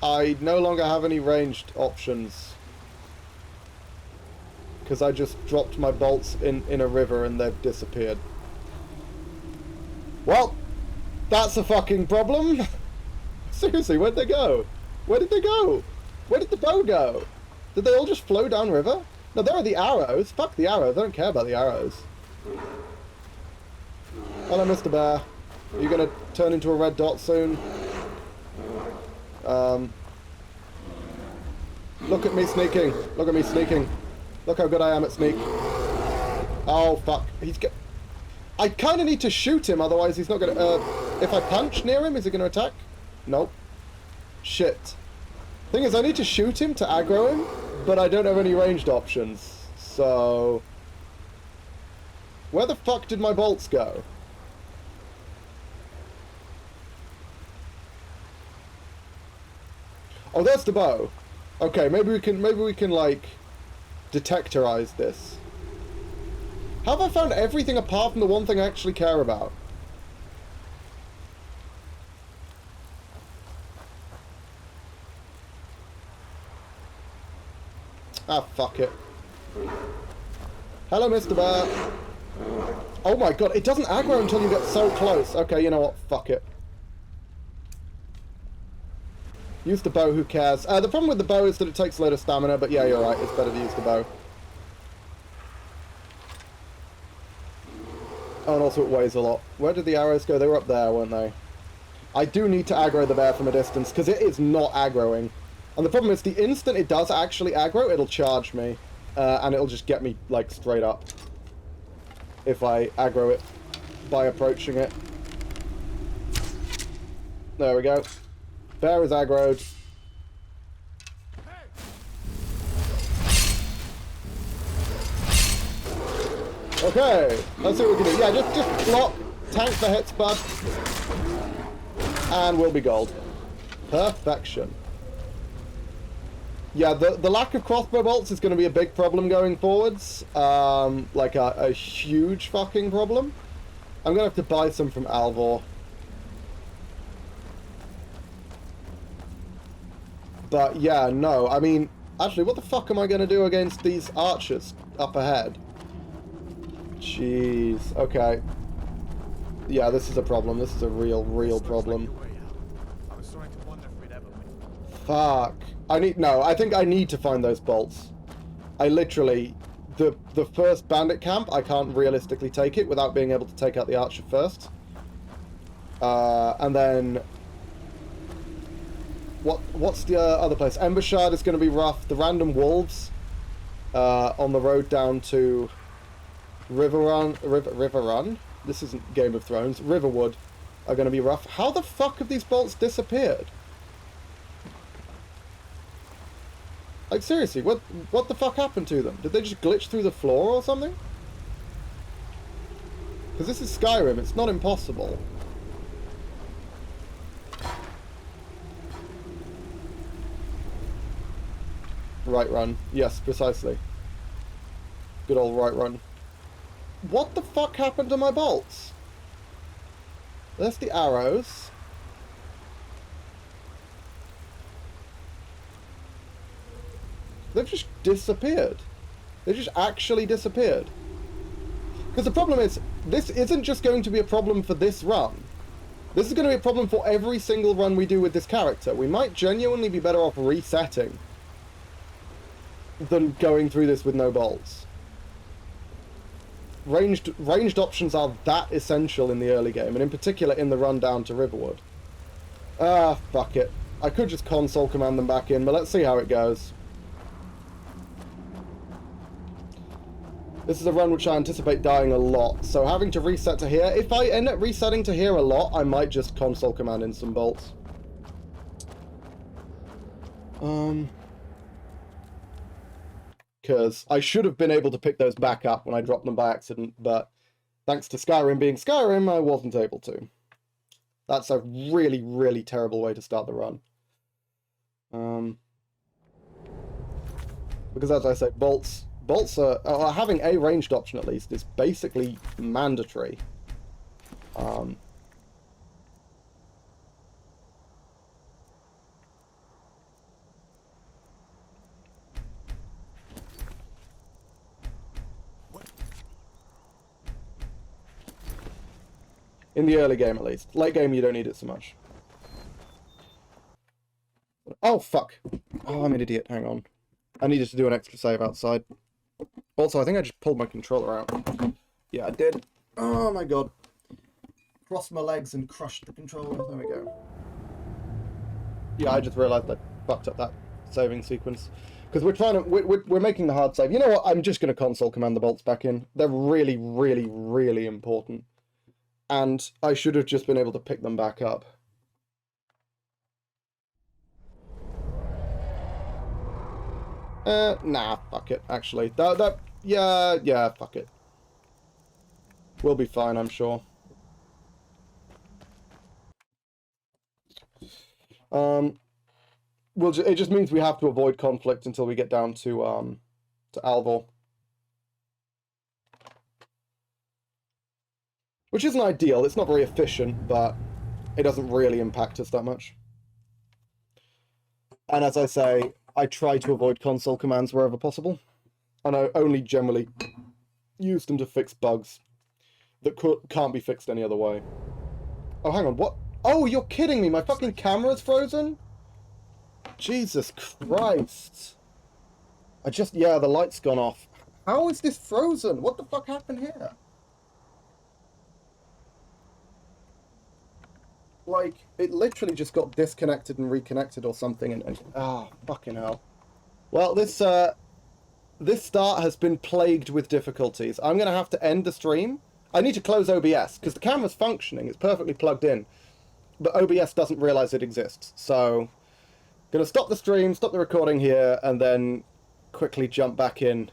I no longer have any ranged options. Because I just dropped my bolts in a river and they've disappeared. Well, that's a fucking problem. Seriously, where'd they go? Where did they go? Where did the bow go? Did they all just flow downriver? No, there are the arrows. Fuck the arrows. I don't care about the arrows. Hello, Mr. Bear. Are you going to turn into a red dot soon? Look at me sneaking. Look at me sneaking. Look how good I am at sneak. Oh, fuck. I kind of need to shoot him, otherwise he's not going to... if I punch near him, is he going to attack? Nope. Shit. Thing is, I need to shoot him to aggro him, but I don't have any ranged options. So... where the fuck did my bolts go? Oh, there's the bow. Okay, maybe we can like detectorize this. How have I found everything apart from the one thing I actually care about? Ah, fuck it. Hello, Mr. Bear. Oh my god, it doesn't aggro until you get so close. Okay, you know what? Fuck it. Use the bow, who cares? The problem with the bow is that it takes a lot of stamina, but yeah, you're right, it's better to use the bow. Oh, and also it weighs a lot. Where did the arrows go? They were up there, weren't they? I do need to aggro the bear from a distance, because it is not aggroing. And the problem is, the instant it does actually aggro, it'll charge me. And it'll just get me, like, straight up. If I aggro it by approaching it. There we go. Bear is aggroed. Okay, let's see what we can do. Yeah, just block, tank the hits, bud. And we'll be gold. Perfection. Yeah, the lack of crossbow bolts is going to be a big problem going forwards. Like a huge fucking problem. I'm going to have to buy some from Alvor. But yeah, no, I mean, actually, what the fuck am I going to do against these archers up ahead? Jeez, okay. Yeah, this is a problem. This is a real problem. Fuck. I think I need to find those bolts. I literally, the first bandit camp, I can't realistically take it without being able to take out the archer first. And then... What's the other place? Embershard is going to be rough. The random wolves on the road down to Riverrun? This isn't Game of Thrones. Riverwood are going to be rough. How the fuck have these bolts disappeared? Like, seriously, what the fuck happened to them? Did they just glitch through the floor or something? Because this is Skyrim. It's not impossible. Right run. Yes, precisely. Good old right run. What the fuck happened to my bolts? There's the arrows. They've just disappeared. They just actually disappeared. Because the problem is, this isn't just going to be a problem for this run. This is going to be a problem for every single run we do with this character. We might genuinely be better off resetting than going through this with no bolts. Ranged options are that essential in the early game, and in particular in the run down to Riverwood. Ah, fuck it. I could just console command them back in, but let's see how it goes. This is a run which I anticipate dying a lot, so having to reset to here, if I end up resetting to here a lot, I might just console command in some bolts. Because I should have been able to pick those back up when I dropped them by accident, but thanks to Skyrim being Skyrim, I wasn't able to. That's a really, really terrible way to start the run. Because as I say, bolts are having a ranged option at least is basically mandatory. In the early game, at least. Late game, you don't need it so much. Oh, fuck. Oh, I'm an idiot. Hang on. I needed to do an extra save outside. Also, I think I just pulled my controller out. Yeah, I did. Oh, my God. Crossed my legs and crushed the controller. There we go. Yeah, I just realised I fucked up that saving sequence. Because we're trying to... We're making the hard save. You know what? I'm just going to console command the bolts back in. They're really, really, really important. And I should have just been able to pick them back up. Nah, fuck it, actually. Yeah, fuck it. We'll be fine, I'm sure. It just means we have to avoid conflict until we get down to Alvor. Which isn't ideal, it's not very efficient, but it doesn't really impact us that much. And as I say, I try to avoid console commands wherever possible. And I only generally use them to fix bugs that can't be fixed any other way. Oh, hang on, what? Oh, you're kidding me, my fucking camera's frozen? Jesus Christ. Yeah, the light's gone off. How is this frozen? What the fuck happened here? Like, it literally just got disconnected and reconnected or something, and fucking hell. Well, this start has been plagued with difficulties. I'm going to have to end the stream. I need to close OBS, because the camera's functioning, it's perfectly plugged in, but OBS doesn't realise it exists, so... Going to stop the stream, stop the recording here, and then quickly jump back in.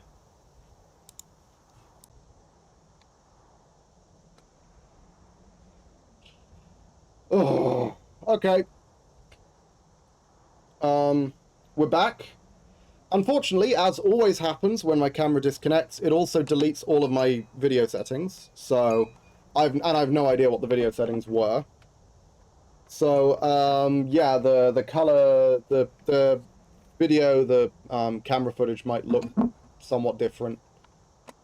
Oh, okay. We're back. Unfortunately, as always happens when my camera disconnects, it also deletes all of my video settings. So, I have no idea what the video settings were. So, yeah, the color, the video, the camera footage might look somewhat different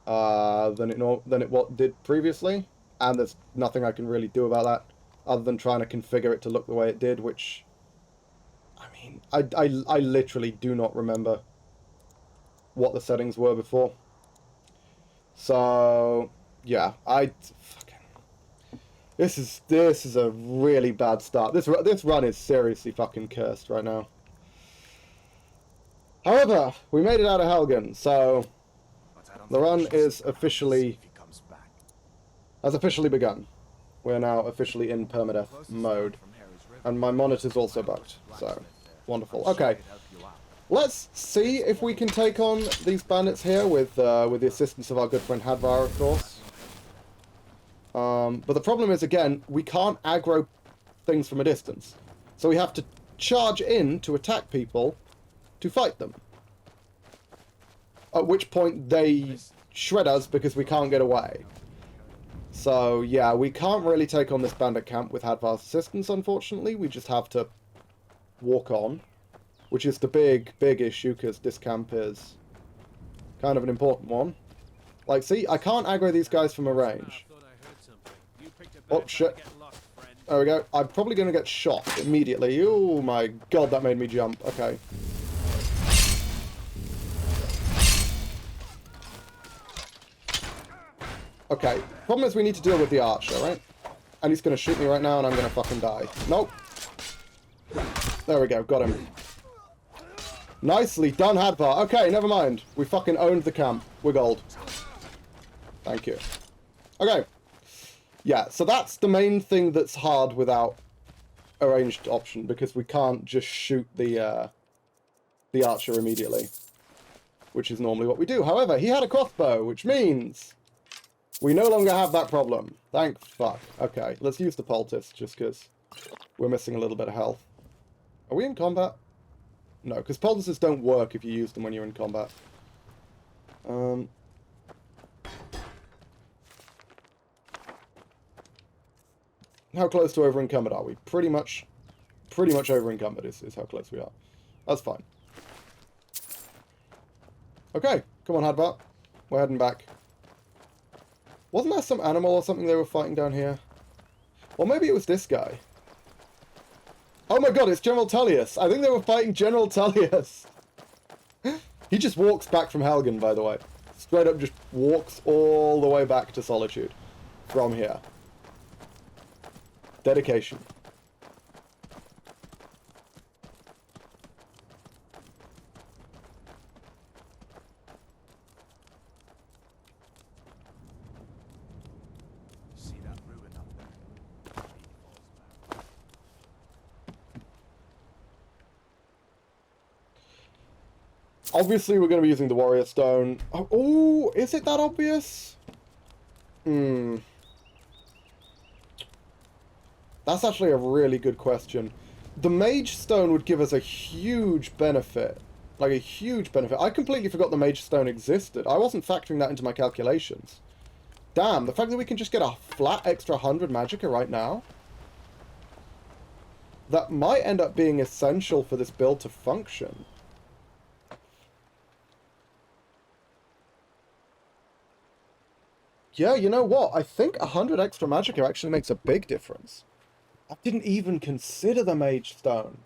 than it did previously, and there's nothing I can really do about that, other than trying to configure it to look the way it did, which, I mean, I literally do not remember what the settings were before. So, yeah, This is a really bad start. This run is seriously fucking cursed right now. However, we made it out of Helgen, so the run is has officially begun. We're now officially in permadeath mode, and my monitor's also bugged. So wonderful. Okay, let's see if we can take on these bandits here with the assistance of our good friend Hadvar, of course. But the problem is, again, we can't aggro things from a distance. So we have to charge in to attack people to fight them. At which point they shred us because we can't get away. So, yeah, we can't really take on this bandit camp with Hadvar's assistance, unfortunately. We just have to walk on. Which is the big issue, because this camp is kind of an important one. Like, see, I can't aggro these guys from a range. Oh, shit. There we go. I'm probably going to get shot immediately. Oh my god, that made me jump. Okay. Okay. Problem is we need to deal with the archer, right? And he's going to shoot me right now and I'm going to fucking die. Nope. There we go. Got him. Nicely done, Hadvar. Okay, never mind. We fucking owned the camp. We're gold. Thank you. Okay. Yeah, so that's the main thing that's hard without a ranged option, because we can't just shoot the archer immediately, which is normally what we do. However, he had a crossbow, which means we no longer have that problem. Thank fuck. Okay, let's use the poultice, just because we're missing a little bit of health. Are we in combat? No, because poultices don't work if you use them when you're in combat. How close to over-encumbered are we? Pretty much over-encumbered is how close we are. That's fine. Okay, come on, Hadvar. We're heading back. Wasn't there some animal or something they were fighting down here? Or maybe it was this guy. Oh my god, it's General Tullius! I think they were fighting General Tullius! He just walks back from Helgen, by the way. Straight up just walks all the way back to Solitude. From here. Dedication. See that ruin up there? Obviously, we're going to be using the Warrior Stone. Oh, is it that obvious? That's actually a really good question. The Mage Stone would give us a huge benefit. Like, a huge benefit. I completely forgot the Mage Stone existed. I wasn't factoring that into my calculations. Damn, the fact that we can just get a flat extra 100 magicka right now. That might end up being essential for this build to function. Yeah, you know what? I think 100 extra magicka actually makes a big difference. I didn't even consider the Mage Stone.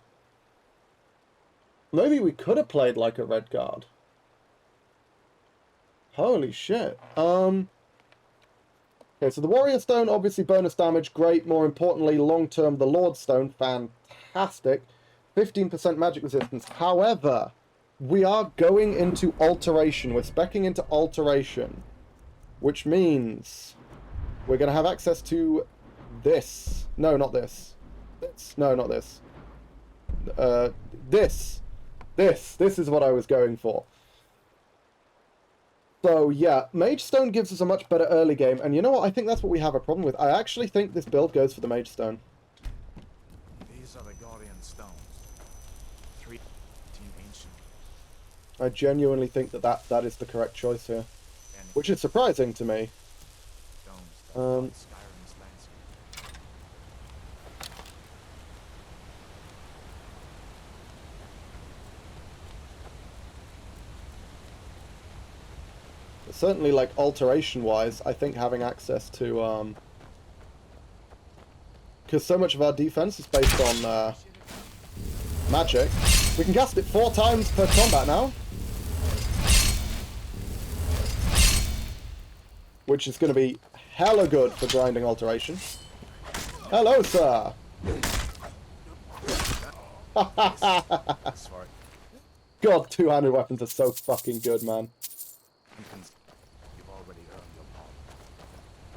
Maybe we could have played like a red guard. Holy shit. Okay, so the Warrior Stone, obviously bonus damage, great. More importantly, long-term, the Lord Stone, fantastic. 15% magic resistance. However, we are going into Alteration. We're speccing into Alteration. Which means we're going to have access to this. No, not this. This. No, not this. This. This is what I was going for. So, yeah, Mage Stone gives us a much better early game. And you know what? I think that's what we have a problem with. I actually think this build goes for the Mage Stone. These are the Guardian Stones. 3 ancient. I genuinely think that is the correct choice here. Which is surprising to me. Stones that Skyrim's landscape. Certainly, like, alteration-wise, I think having access to, because so much of our defense is based on, magic. We can cast it 4 times per combat now. Which is going to be hella good for grinding alteration. Hello, sir! Sorry. God, two-handed weapons are so fucking good, man. You've already earned your pardon.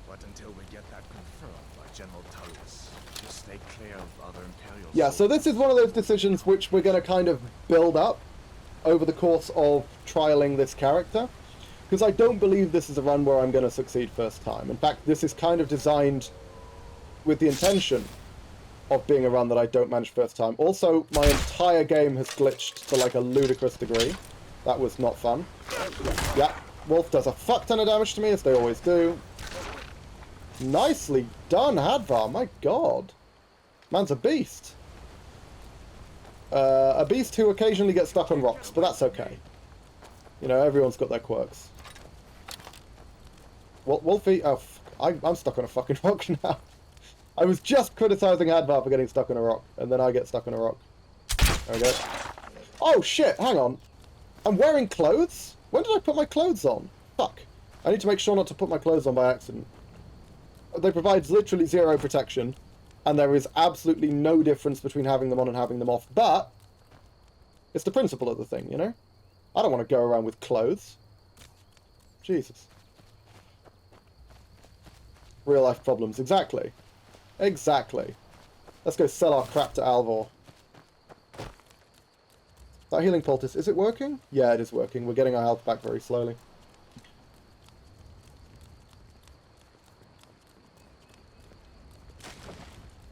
But until we get that confirmed by General Tullius, just stay clear of other Imperial Yeah, so this is one of those decisions which we're going to kind of build up over the course of trialing this character. Because I don't believe this is a run where I'm going to succeed first time. In fact, this is kind of designed with the intention of being a run that I don't manage first time. Also, my entire game has glitched to like a ludicrous degree. That was not fun. Yeah, Wolf does a fuck ton of damage to me, as they always do. Nicely done, Hadvar. My god. Man's a beast. A beast who occasionally gets stuck on rocks, but that's okay. You know, everyone's got their quirks. Wolfie, oh, I'm stuck on a fucking rock now. I was just criticizing Hadvar for getting stuck on a rock, and then I get stuck on a rock. There we go. Oh shit, hang on. I'm wearing clothes? When did I put my clothes on? Fuck. I need to make sure not to put my clothes on by accident. They provide literally 0 protection, and there is absolutely no difference between having them on and having them off, but it's the principle of the thing, you know? I don't want to go around with clothes. Jesus. Real life problems. Exactly. Exactly. Let's go sell our crap to Alvor. That healing poultice, is it working? Yeah, it is working. We're getting our health back very slowly.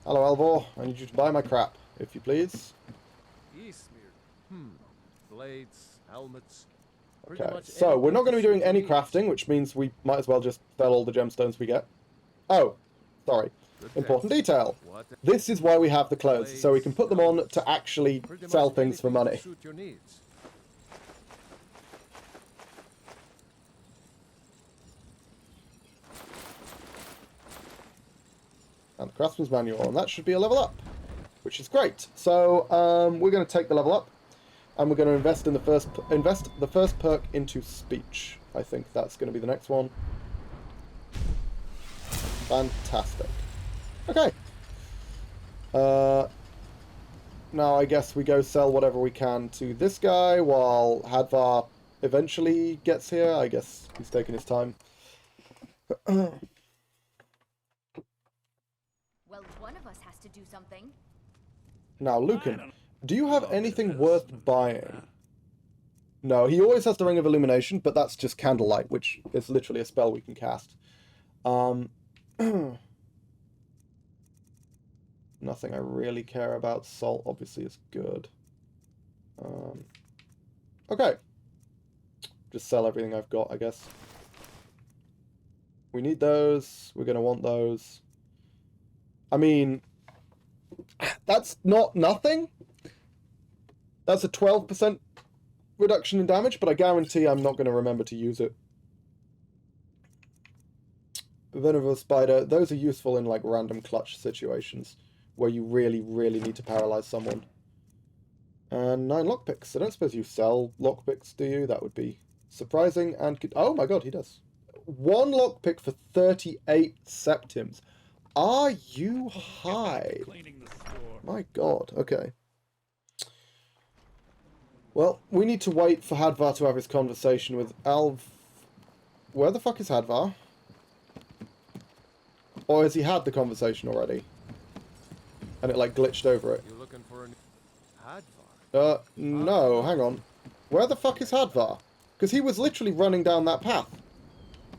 Hello, Alvor. I need you to buy my crap, if you please. Blades, helmets. Okay, so we're not going to be doing any crafting, which means we might as well just sell all the gemstones we get. Oh, sorry. Important detail. This is why we have the clothes, so we can put them on to actually sell things for money. And the Craftsman's Manual, and that should be a level up, which is great. So we're going to take the level up, and we're going to invest in the first perk into speech. I think that's going to be the next one. Fantastic. Okay. Now I guess we go sell whatever we can to this guy while Hadvar eventually gets here. I guess he's taking his time. Well, one of us has to do something. Now, Lucan, do you have anything worth buying? No, he always has the Ring of Illumination, but that's just Candlelight, which is literally a spell we can cast. Nothing I really care about. Salt, obviously, is good. Okay. Just sell everything I've got, I guess. We need those. We're going to want those. I mean, that's not nothing. That's a 12% reduction in damage, but I guarantee I'm not going to remember to use it. Venomous Spider, those are useful in like random clutch situations where you really, really need to paralyze someone. And 9 lockpicks. I don't suppose you sell lockpicks, do you? That would be surprising and... Oh my god, he does. 1 lockpick for 38 septims. Are you high? My god, okay. Well, we need to wait for Hadvar to have his conversation with Where the fuck is Hadvar? Or has he had the conversation already? And it like glitched over it. You looking for a Hadvar? No, hang on. Where the fuck is Hadvar? Because he was literally running down that path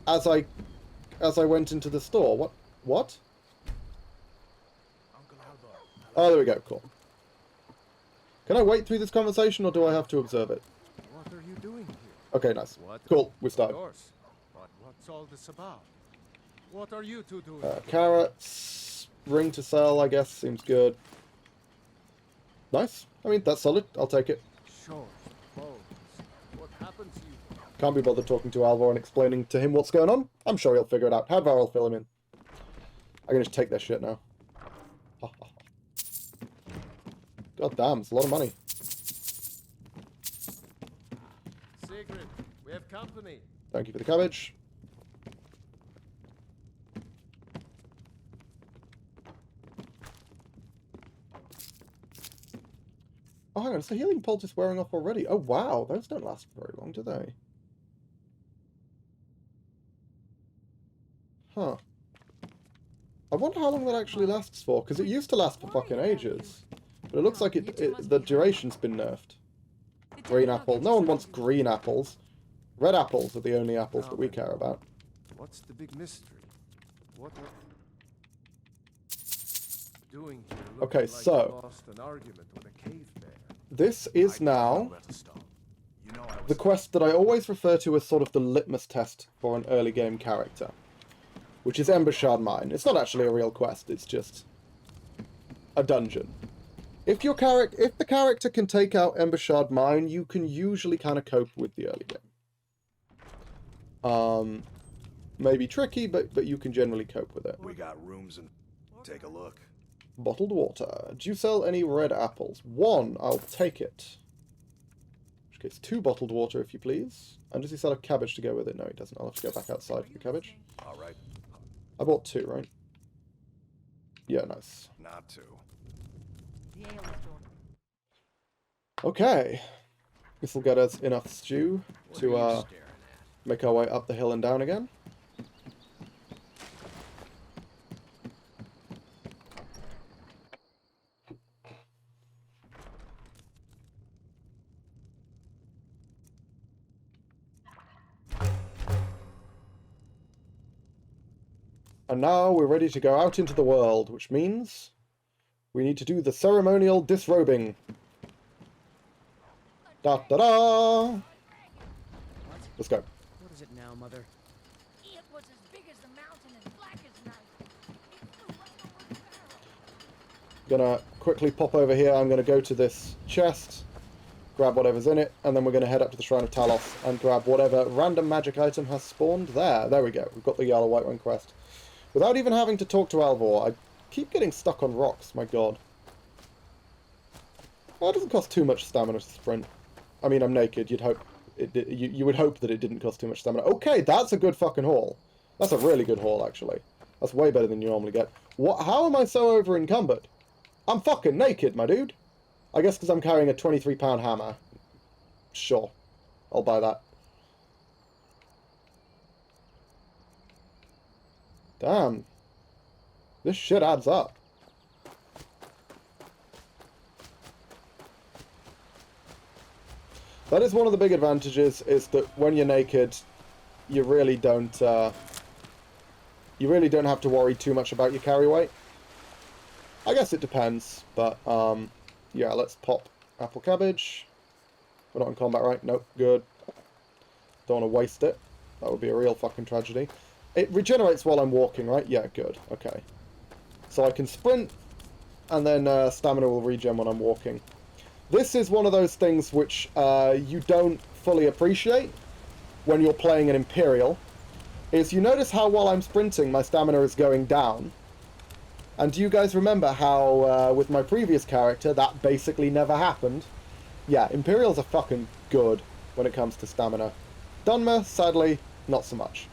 as I went into the store. What? Oh, there we go. Cool. Can I wait through this conversation, or do I have to observe it? What are you doing here? Okay, nice. Cool, we started. But what's all this about? What are you two doing? Carrots, ring to sell, I guess, seems good. Nice. I mean, that's solid. I'll take it. Sure. What happened to you? Can't be bothered talking to Alvor and explaining to him what's going on. I'm sure he'll figure it out. Hadvar will fill him in. I'm gonna just take their shit now. God damn, it's a lot of money. Sigrid, we have company. Thank you for the cabbage. Oh, hang on, is the healing poultice wearing off already? Oh, wow, those don't last very long, do they? Huh. I wonder how long that actually lasts for, because it used to last for fucking ages. But it looks like the duration's been nerfed. Green apple. No one wants green apples. Red apples are the only apples that we care about. What's the big mystery? What are you doing here? Okay, Like so you lost an argument with a cave bear. This is now the quest that I always refer to as sort of the litmus test for an early game character, which is Embershard Mine. It's not actually a real quest, it's just a dungeon. If the character can take out Embershard Mine, you can usually kind of cope with the early game. Maybe tricky, but you can generally cope with it. We got rooms and... Take a look. Bottled water. Do you sell any red apples? 1. I'll take it. In which case, 2 bottled water, if you please. And does he sell a cabbage to go with it? No, he doesn't. I'll have to go back outside for the cabbage. All right. I bought 2, right? Yeah, nice. Not to. The ale is drawn. Okay. This will get us enough stew to make our way up the hill and down again. And now we're ready to go out into the world, which means we need to do the ceremonial disrobing. Da-da-da! Let's go. What is it now, Mother? It was as big as the mountain and black as night. It flew right over the barrel. Gonna quickly pop over here. I'm gonna go to this chest, grab whatever's in it, and then we're gonna head up to the Shrine of Talos and grab whatever random magic item has spawned there. There we go. We've got the Yellow White One quest. Without even having to talk to Alvor. I keep getting stuck on rocks, my god. Well, it doesn't cost too much stamina to sprint. I mean, I'm naked. You'd hope you would hope that it didn't cost too much stamina. Okay, that's a good fucking haul. That's a really good haul, actually. That's way better than you normally get. What? How am I so over encumbered? I'm fucking naked, my dude. I guess because I'm carrying a 23-pound hammer. Sure, I'll buy that. Damn. This shit adds up. That is one of the big advantages, is that when you're naked, you really don't have to worry too much about your carry weight. I guess it depends, but yeah, let's pop apple cabbage. We're not in combat, right? Nope, good. Don't want to waste it. That would be a real fucking tragedy. It regenerates while I'm walking, right? Yeah, good. Okay. So I can sprint, and then stamina will regen when I'm walking. This is one of those things which you don't fully appreciate when you're playing an Imperial. Is you notice how while I'm sprinting, my stamina is going down. And do you guys remember how with my previous character, that basically never happened? Yeah, Imperials are fucking good when it comes to stamina. Dunmer, sadly, not so much.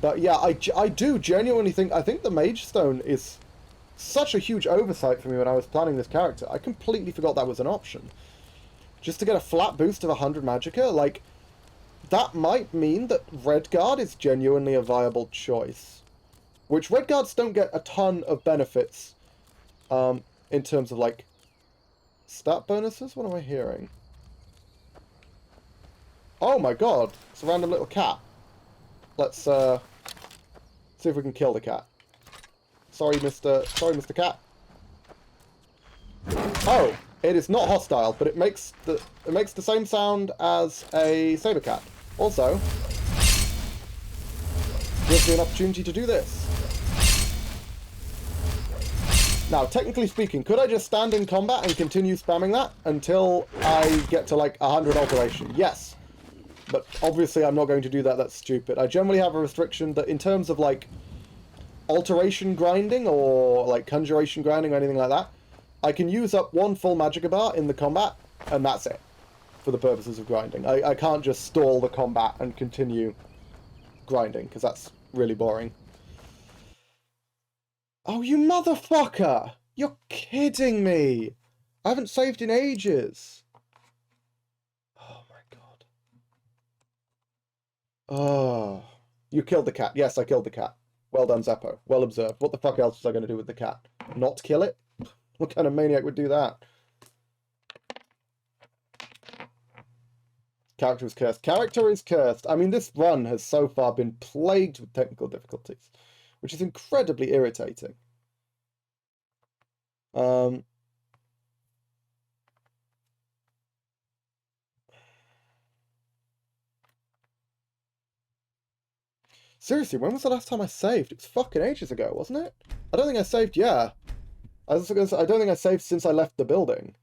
But yeah, I do genuinely think, I think the Mage Stone is such a huge oversight for me when I was planning this character. I completely forgot that was an option. Just to get a flat boost of 100 magicka, like, that might mean that Redguard is genuinely a viable choice. Which Redguards don't get a ton of benefits in terms of, like, stat bonuses? What am I hearing? Oh my god, it's a random little cat. Let's see if we can kill the cat. Sorry, Mr. Cat. Oh, it is not hostile, but it makes the same sound as a saber cat. Also, gives me an opportunity to do this. Now, technically speaking, could I just stand in combat and continue spamming that until I get to like 100 alteration? Yes. But obviously I'm not going to do that, that's stupid. I generally have a restriction that in terms of like alteration grinding or like conjuration grinding or anything like that, I can use up 1 full magicka bar in the combat and that's it for the purposes of grinding. I can't just stall the combat and continue grinding because that's really boring. Oh, you motherfucker! You're kidding me! I haven't saved in ages. Oh, you killed the cat. Yes, I killed the cat. Well done, Zeppo. Well observed. What the fuck else was I going to do with the cat? Not kill it? What kind of maniac would do that? Character is cursed. Character is cursed. I mean, this run has so far been plagued with technical difficulties, which is incredibly irritating. Seriously, when was the last time I saved? It was fucking ages ago, wasn't it? I don't think I saved, yeah. I was gonna say, I don't think I saved since I left the building.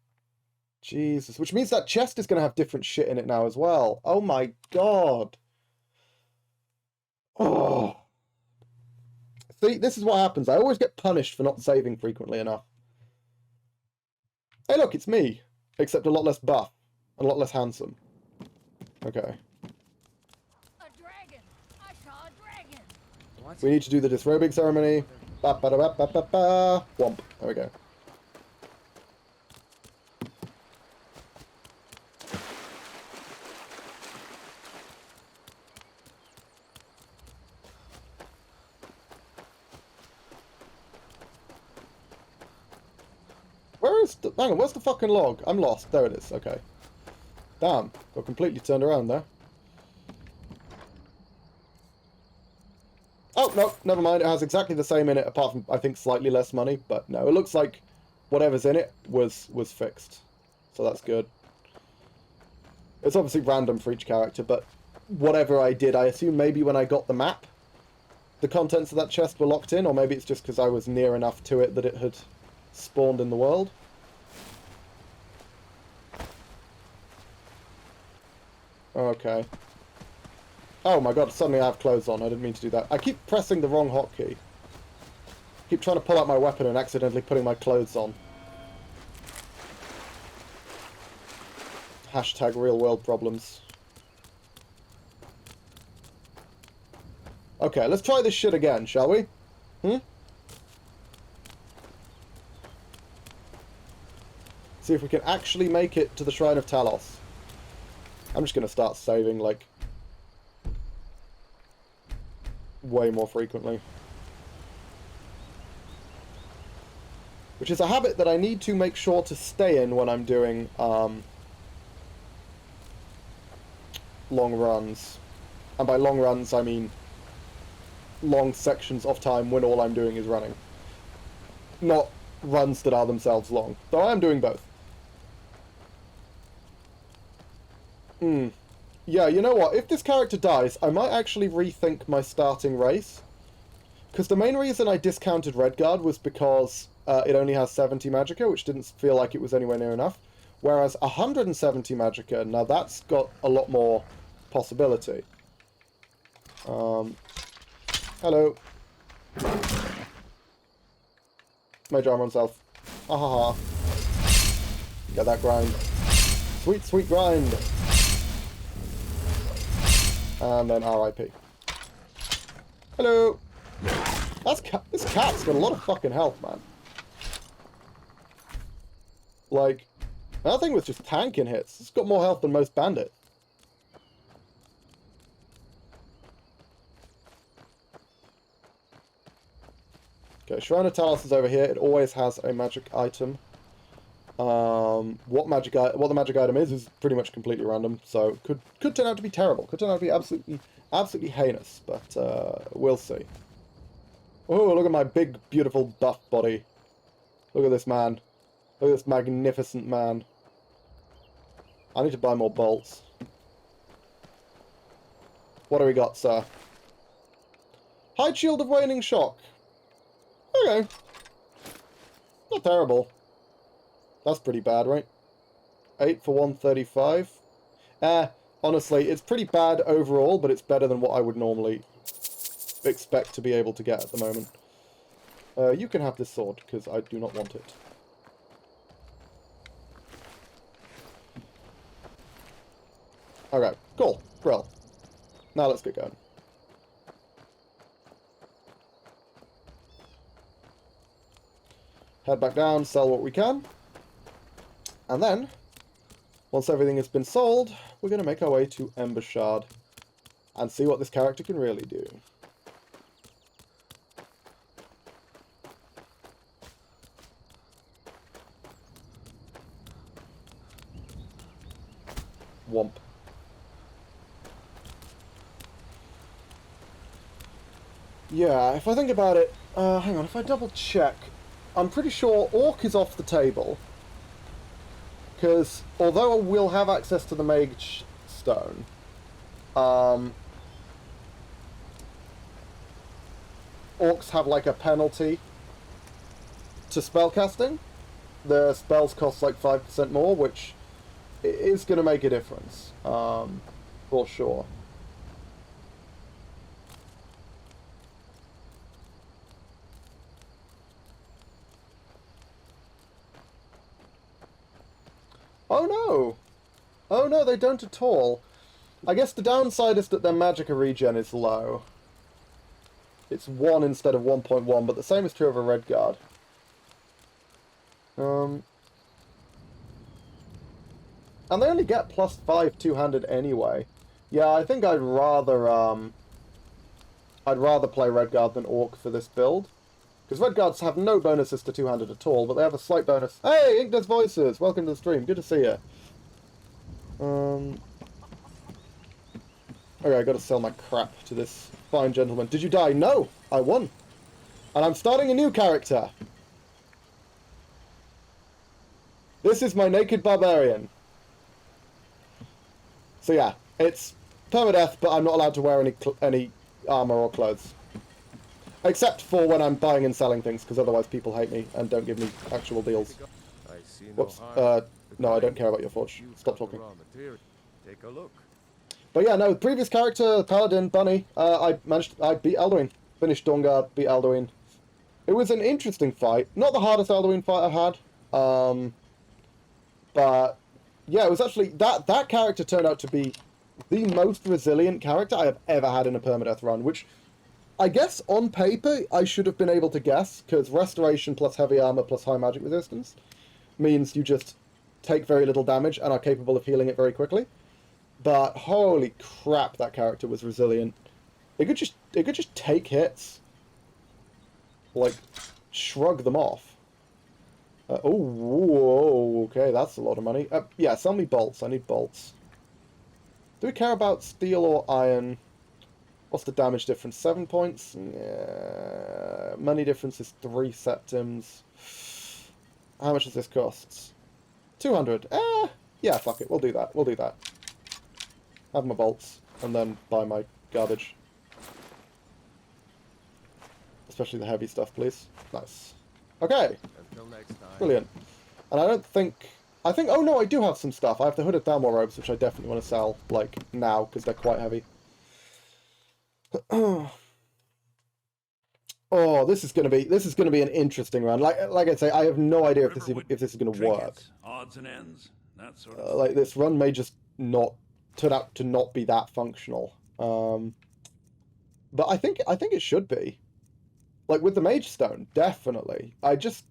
Jesus, which means that chest is going to have different shit in it now as well. Oh my god. Oh. See, this is what happens. I always get punished for not saving frequently enough. Hey, look, it's me. Except a lot less buff. And a lot less handsome. Okay. A dragon! I saw a dragon! What? We need to do the disrobing ceremony. Ba ba da ba ba ba ba. Womp. There we go. Where is the... Hang on, where's the fucking log? I'm lost. There it is. Okay. Damn. Got completely turned around there. Oh, no, never mind. It has exactly the same in it, apart from, I think, slightly less money. But no, it looks like whatever's in it was fixed. So that's good. It's obviously random for each character, but whatever I did, I assume maybe when I got the map, the contents of that chest were locked in, or maybe it's just because I was near enough to it that it had spawned in the world. Okay. Oh my god, suddenly I have clothes on. I didn't mean to do that. I keep pressing the wrong hotkey. Keep trying to pull out my weapon and accidentally putting my clothes on. Hashtag real world problems. Okay, let's try this shit again, shall we? See if we can actually make it to the Shrine of Talos. I'm just going to start saving, like, way more frequently. Which is a habit that I need to make sure to stay in when I'm doing long runs. And by long runs, I mean long sections of time when all I'm doing is running. Not runs that are themselves long. Though I am doing both. Yeah, you know what? If this character dies, I might actually rethink my starting race. Because the main reason I discounted Redguard was because it only has 70 magicka, which didn't feel like it was anywhere near enough. Whereas 170 magicka, now that's got a lot more possibility. Hello. Major armor on self. Ha ha ha. Get that grind. Sweet, sweet grind. And then RIP. Hello. This cat's got a lot of fucking health, man. Like, that thing was just tanking hits. It's got more health than most bandits. Okay, Shrine of Talos is over here. It always has a magic item. What the magic item is pretty much completely random, so could turn out to be terrible. Could turn out to be absolutely heinous, but we'll see. Oh, look at my big, beautiful buff body. Look at this man. Look at this magnificent man. I need to buy more bolts. What do we got, sir? Hide Shield of Waning Shock. Okay. Not terrible. That's pretty bad, right? 8 for 135. Honestly, it's pretty bad overall, but it's better than what I would normally expect to be able to get at the moment. You can have this sword, because I do not want it. Okay, cool. Brill. Now let's get going. Head back down, sell what we can. And then, once everything has been sold, we're going to make our way to Ember Shard and see what this character can really do. Womp. Yeah, if I think about it, hang on, if I double check, I'm pretty sure Orc is off the table. Because although we'll have access to the Mage Stone, Orcs have like a penalty to spellcasting. Their spells cost like 5% more, which is going to make a difference, for sure. Oh no! Oh no, they don't at all. I guess the downside is that their magicka regen is low. It's 1 instead of 1.1, but the same is true of a red guard. And they only get +5 two-handed anyway. Yeah, I think I'd rather play red guard than orc for this build. Because red guards have no bonuses to two-handed at all, but they have a slight bonus. Hey, Ink does voices! Welcome to the stream, good to see you. Okay, I gotta sell my crap to this fine gentleman. Did you die? No! I won! And I'm starting a new character! This is my naked barbarian. So yeah, it's permadeath, but I'm not allowed to wear any armor or clothes. Except for when I'm buying and selling things, because otherwise people hate me and don't give me actual deals. Whoops. No, I don't care about your forge. Stop talking. Take a look. But yeah, no, previous character, Paladin, Bunny, I beat Alduin. Finished Dawnguard, beat Alduin. It was an interesting fight. Not the hardest Alduin fight I've had. But yeah, it was actually, that character turned out to be the most resilient character I have ever had in a permadeath run, which I guess on paper I should have been able to guess, because restoration plus heavy armor plus high magic resistance means you just take very little damage and are capable of healing it very quickly. But holy crap, that character was resilient. It could just take hits, like shrug them off. Oh, whoa, okay, that's a lot of money. Yeah, sell me bolts. I need bolts. Do we care about steel or iron? What's the damage difference? 7 points? Yeah. Money difference is 3 septims. How much does this cost? 200. Yeah, fuck it. We'll do that. We'll do that. Have my bolts, and then buy my garbage. Especially the heavy stuff, please. Nice. Okay. Until next time. Brilliant. And I don't think... oh no, I do have some stuff. I have the hooded thermal robes, which I definitely want to sell, like, now, because they're quite heavy. Oh, this is gonna be an interesting run. Like I say, I have no idea if this is gonna work. Odds and ends, that sort of like this run may just not turn out to not be that functional. But I think it should be. Like with the Mage Stone, definitely. I just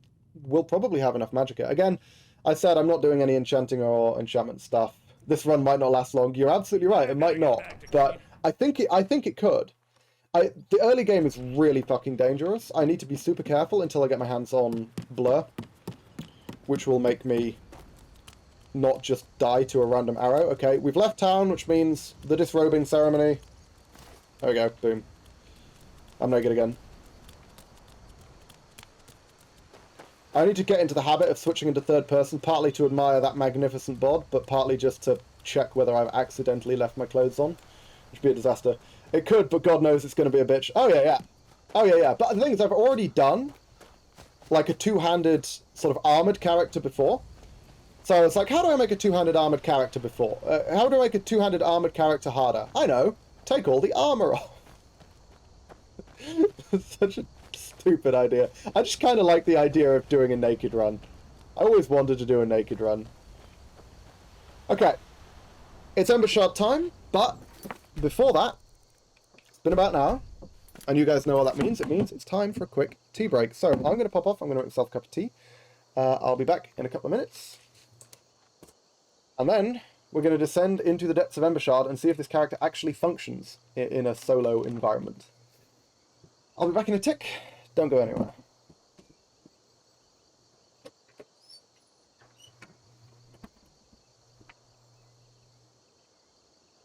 will probably have enough magicka. Again, I said I'm not doing any enchanting or enchantment stuff. This run might not last long. You're absolutely right. It might not, but I think it could. The early game is really fucking dangerous. I need to be super careful until I get my hands on Blur, which will make me not just die to a random arrow. Okay, we've left town, which means the disrobing ceremony. There we go, boom. I'm naked again. I need to get into the habit of switching into third person, partly to admire that magnificent bod, but partly just to check whether I've accidentally left my clothes on, which would be a disaster. It could, but God knows it's going to be a bitch. Oh yeah, yeah. Oh yeah, yeah. But the thing is, I've already done like a two-handed sort of armored character before. So it's like, how do I make a two-handed armored character before? How do I make a two-handed armored character harder? I know. Take all the armor off. Such a stupid idea. I just kind of like the idea of doing a naked run. I always wanted to do a naked run. Okay. It's Ember Shard time, but before that, it's been about an hour, and you guys know what that means. It means it's time for a quick tea break. So I'm going to pop off. I'm going to make myself a cup of tea. I'll be back in a couple of minutes. And then we're going to descend into the depths of Ember Shard and see if this character actually functions in a solo environment. I'll be back in a tick. Don't go anywhere.